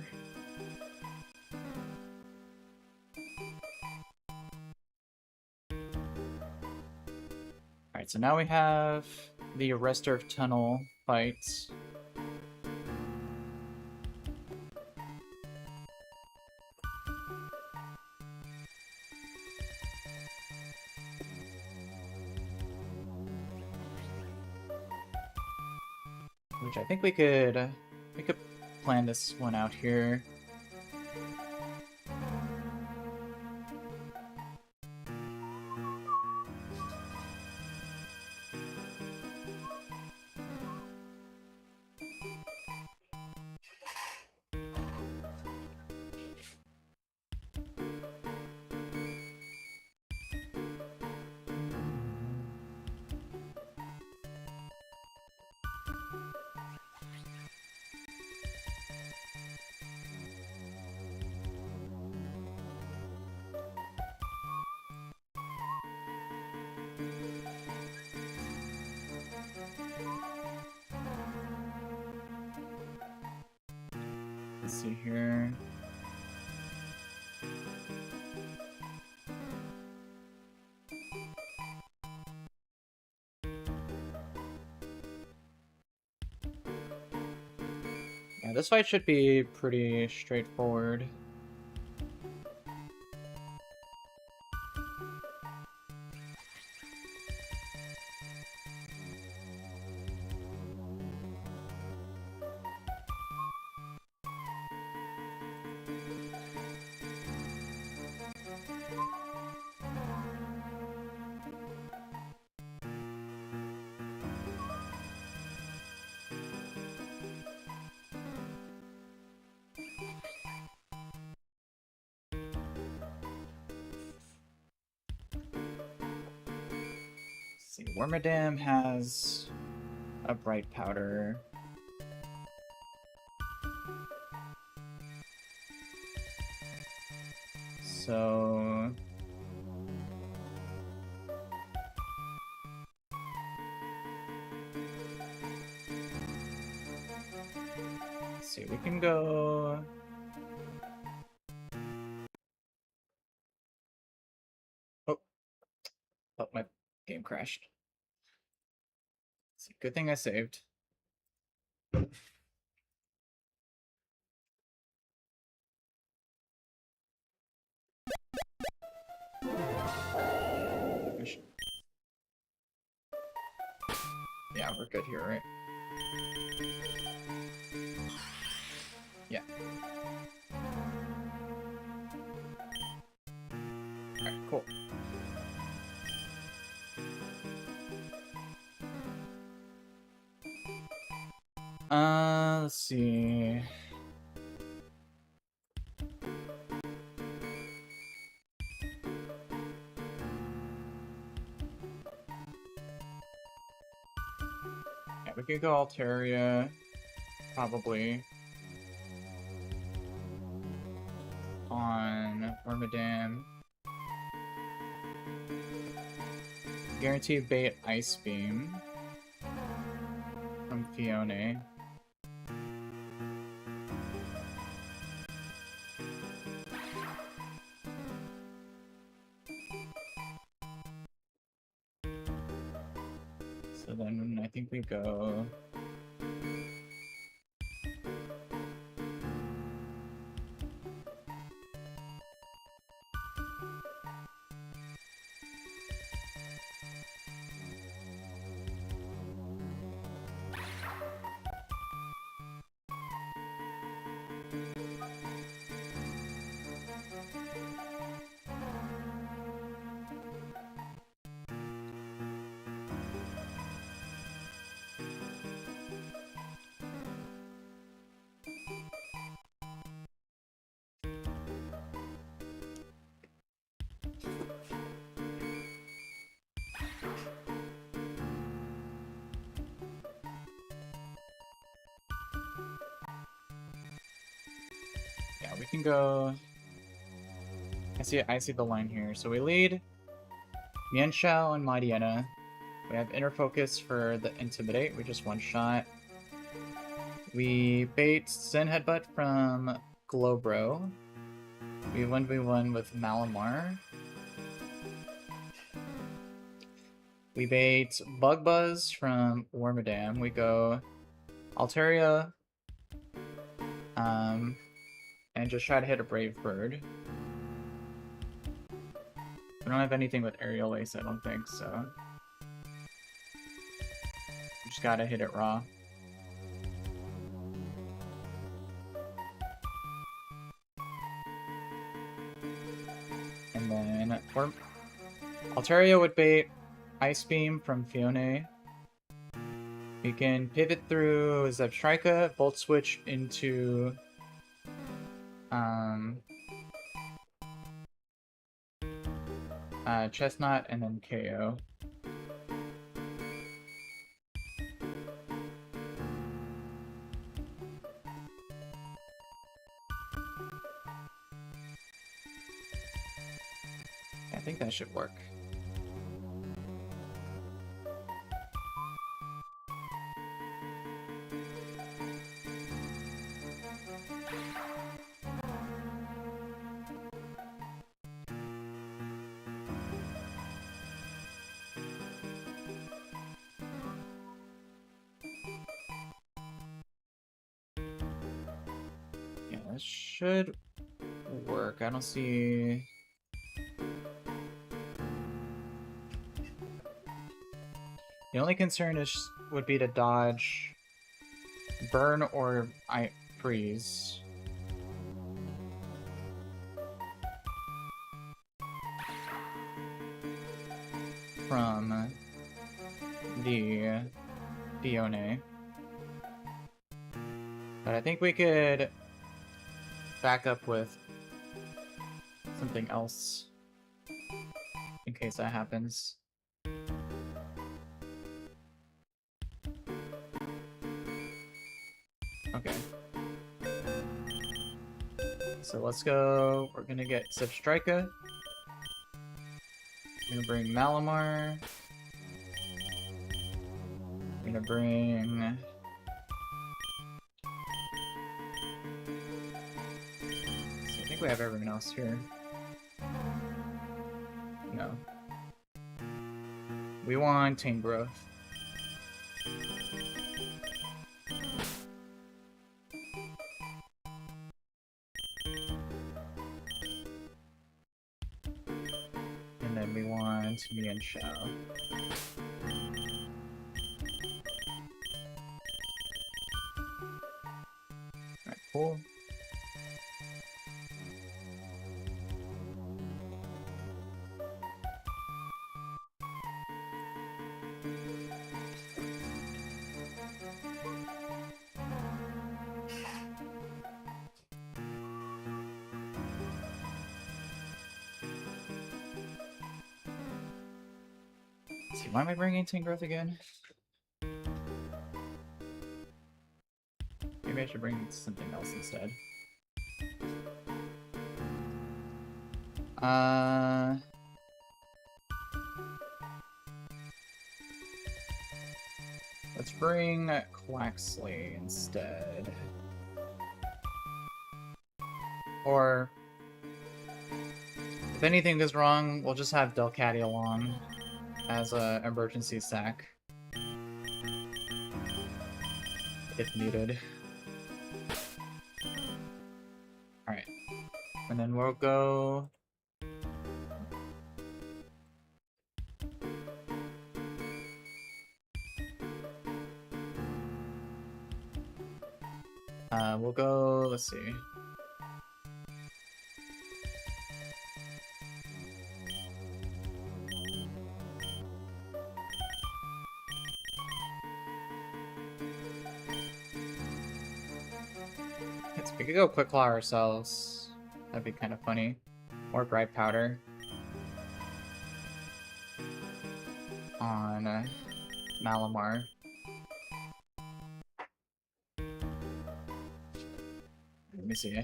Alright, so now we have the Arrestor Tunnel fight. Which I think we could plan this one out here. Let's see here. Yeah, this fight should be pretty straightforward. See, Wormadam has a bright powder. So... let's see, we can go... Oh. Oh, my game crashed. Good thing I saved. Yeah, we're good here, right? Yeah. Alright, cool. Let's see. Yeah, we could go Altaria, probably. On Wormadam. Guaranteed bait Ice Beam from Fiona. So then I think we go... Yeah, we can go... I see the line here. So we lead Mienshao and Mariana. We have Inner Focus for the Intimidate, we just one-shot. We bait Zen Headbutt from Glowbro. We 1v1 with Malamar. We bait Bug Buzz from Wormadam. We go Altaria, and just try to hit a Brave Bird. We don't have anything with Aerial Ace, I don't think, so... just gotta hit it raw. And then... Altaria would bait Ice Beam from Fiona. We can pivot through Zebstrika, Volt Switch into... Chestnut, and then KO. I think that should work. This should work. I don't see... The only concern would be to dodge burn or freeze. From the Dione. But I think we could back up with something else in case that happens. Okay. So let's go. We're gonna get Substrika. We're gonna bring Malamar. We're gonna bring... So I think we have everyone else here. No. We want Team Growth. And then we want me and Shao. Alright, cool. Let's see, why am I bringing Team Growth again? Maybe I should bring something else instead. Let's bring Quaxley instead. Or, if anything goes wrong, we'll just have Delcatty along as an emergency sack. If needed. Alright. And then we'll go... we'll go... let's see. We could go Quick Claw ourselves. That'd be kind of funny. Or Bright Powder. On Malamar. Let me see.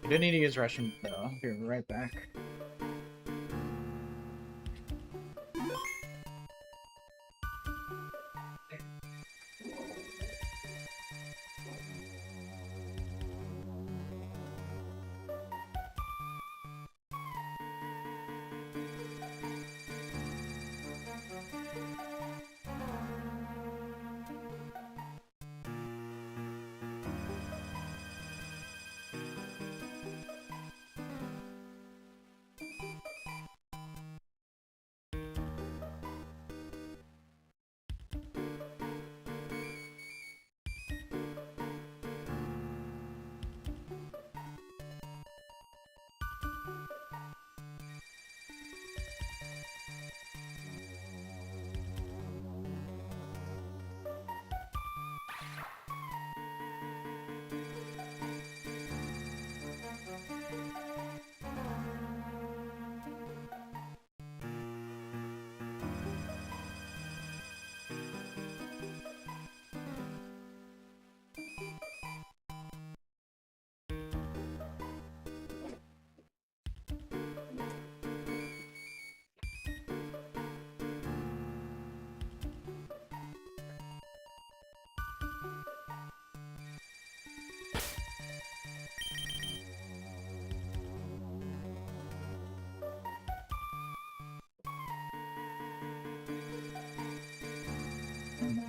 We do need to use Russian though. I'll be right back.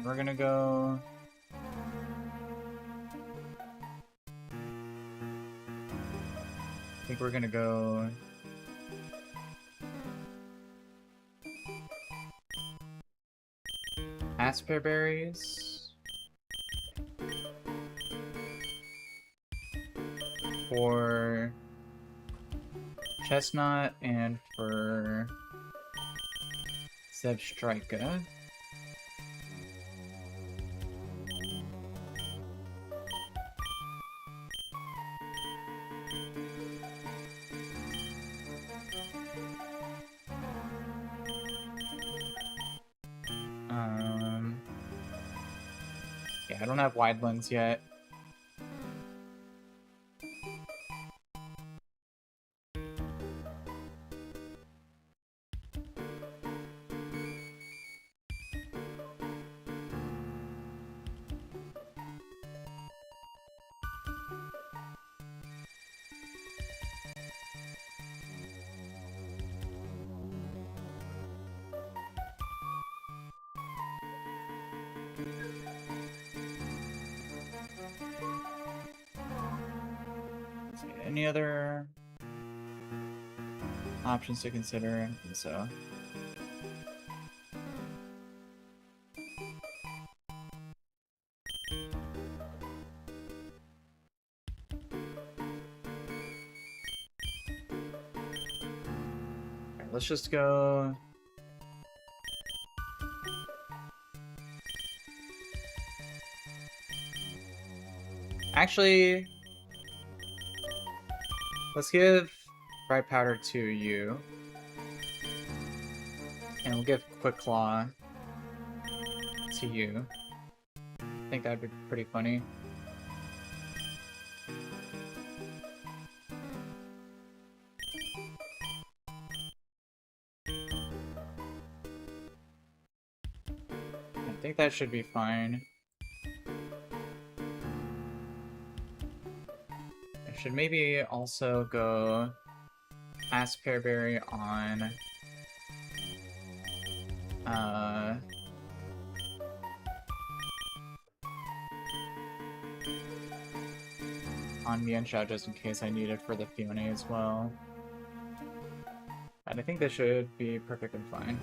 We're gonna go... I think we're gonna go... Asper berries. For Chestnut and for Zebstrika. Yeah, I don't have widelands yet. Any other options to consider? I think so. Alright, let's just go... Actually... Let's give Bright Powder to you. And we'll give Quick Claw to you. I think that'd be pretty funny. I think that should be fine. I should maybe also go Asperberry on Mienshao just in case I need it for the Fiona as well. And I think this should be perfectly fine.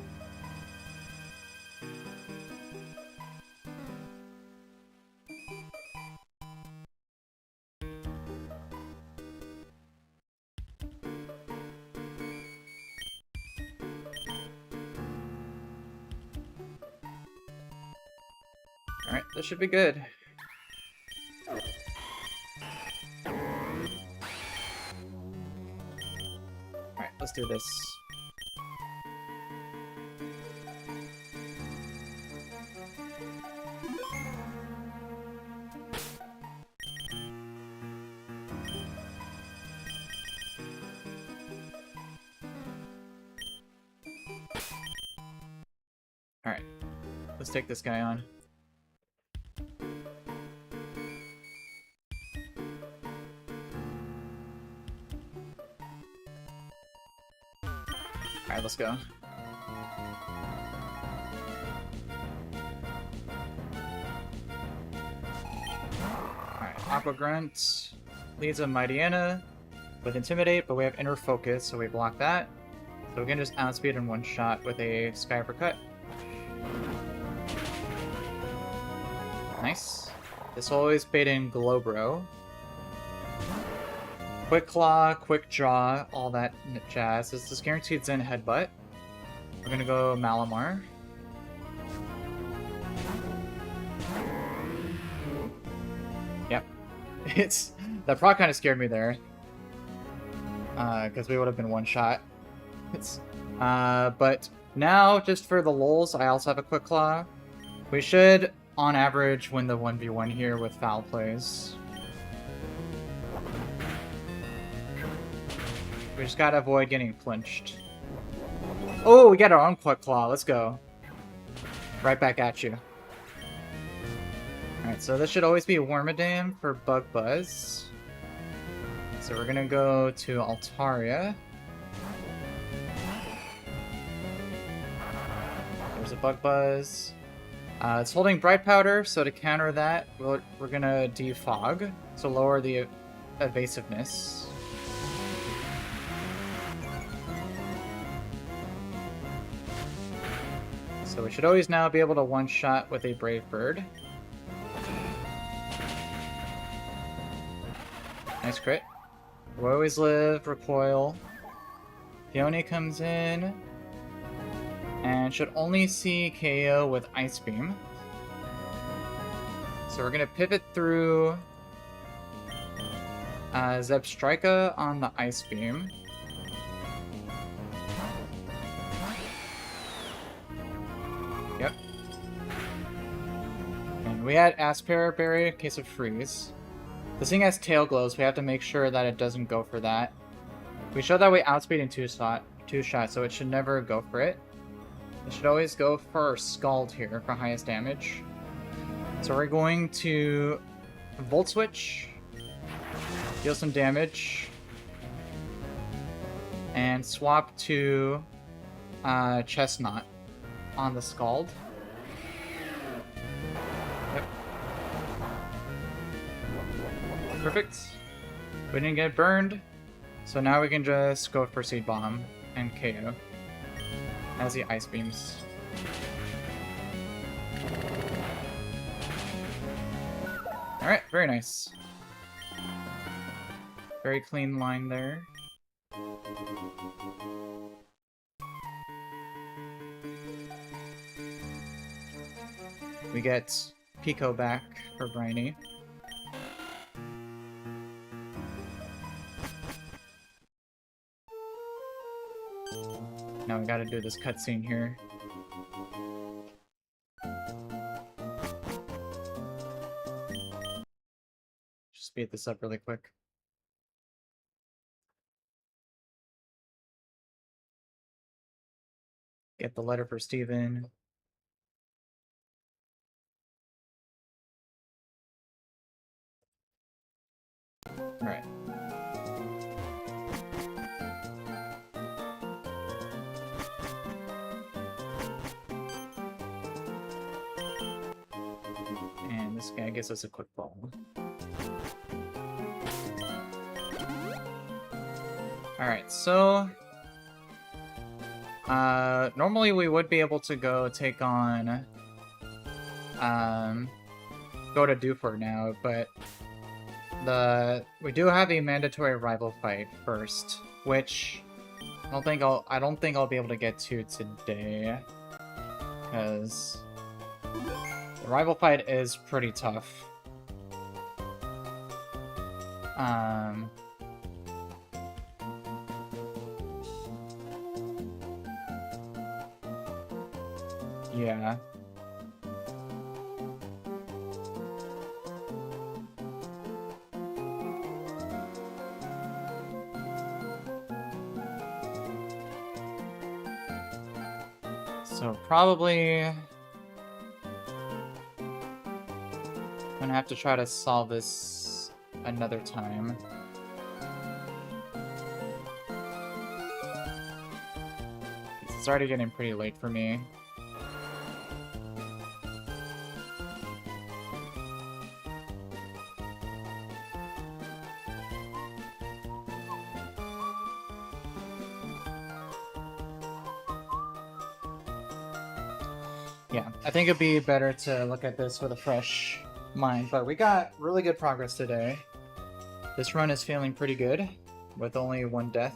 Alright, this should be good. Alright, let's do this. Alright, let's take this guy on. Alright, let's go. Alright, Aqua Grunt leads a Mightyena with Intimidate, but we have Inner Focus, so we block that. So we can just outspeed in one shot with a Sky Uppercut. Nice. This will always bait in Glowbro. Quick Claw, Quick Draw, all that jazz. This is guaranteed Zen Headbutt. We're gonna go Malamar. Yep. That proc kind of scared me there. Because we would have been one shot. But now, just for the lulz, I also have a Quick Claw. We should, on average, win the 1v1 here with foul plays. We just gotta avoid getting flinched. Oh, we got our own Quick Claw. Let's go. Right back at you. Alright, so this should always be Wormadam for Bug Buzz. So we're gonna go to Altaria. There's a Bug Buzz. It's holding Bright Powder, so to counter that, we're gonna defog to lower the evasiveness. So we should always now be able to one-shot with a Brave Bird. Nice crit. We always live, recoil. Peony comes in and should only see KO with Ice Beam. So we're gonna pivot through Zebstrika on the Ice Beam. Yep. And we had Aspera Berry in case of freeze. This thing has tail glows, we have to make sure that it doesn't go for that. We showed that we outspeed in two shots, so it should never go for it. It should always go for Scald here for highest damage. So we're going to Volt Switch, deal some damage, and swap to Chestnut on the Scald. Yep. Perfect. We didn't get burned, so now we can just go for Seed Bomb and KO as the Ice Beams. Alright, very nice. Very clean line there. We get Pico back for Briny. Now we gotta do this cutscene here. Just speed this up really quick. Get the letter for Steven. Alright. And this guy gives us a quick ball. Alright, so normally we would be able to go take on go to Dewford now, but we do have a mandatory rival fight first, which I don't think I'll be able to get to today, because the rival fight is pretty tough. Yeah. So probably gonna have to try to solve this another time. It's already getting pretty late for me. Yeah, I think it'd be better to look at this with a fresh mind, but we got really good progress today. This run is feeling pretty good, with only one death.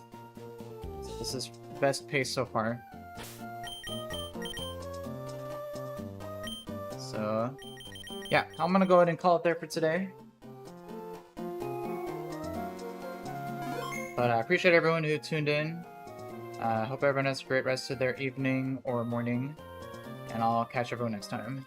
This is best pace so far. So, yeah, I'm gonna go ahead and call it there for today. But I appreciate everyone who tuned in. Hope everyone has a great rest of their evening or morning. And I'll catch everyone next time.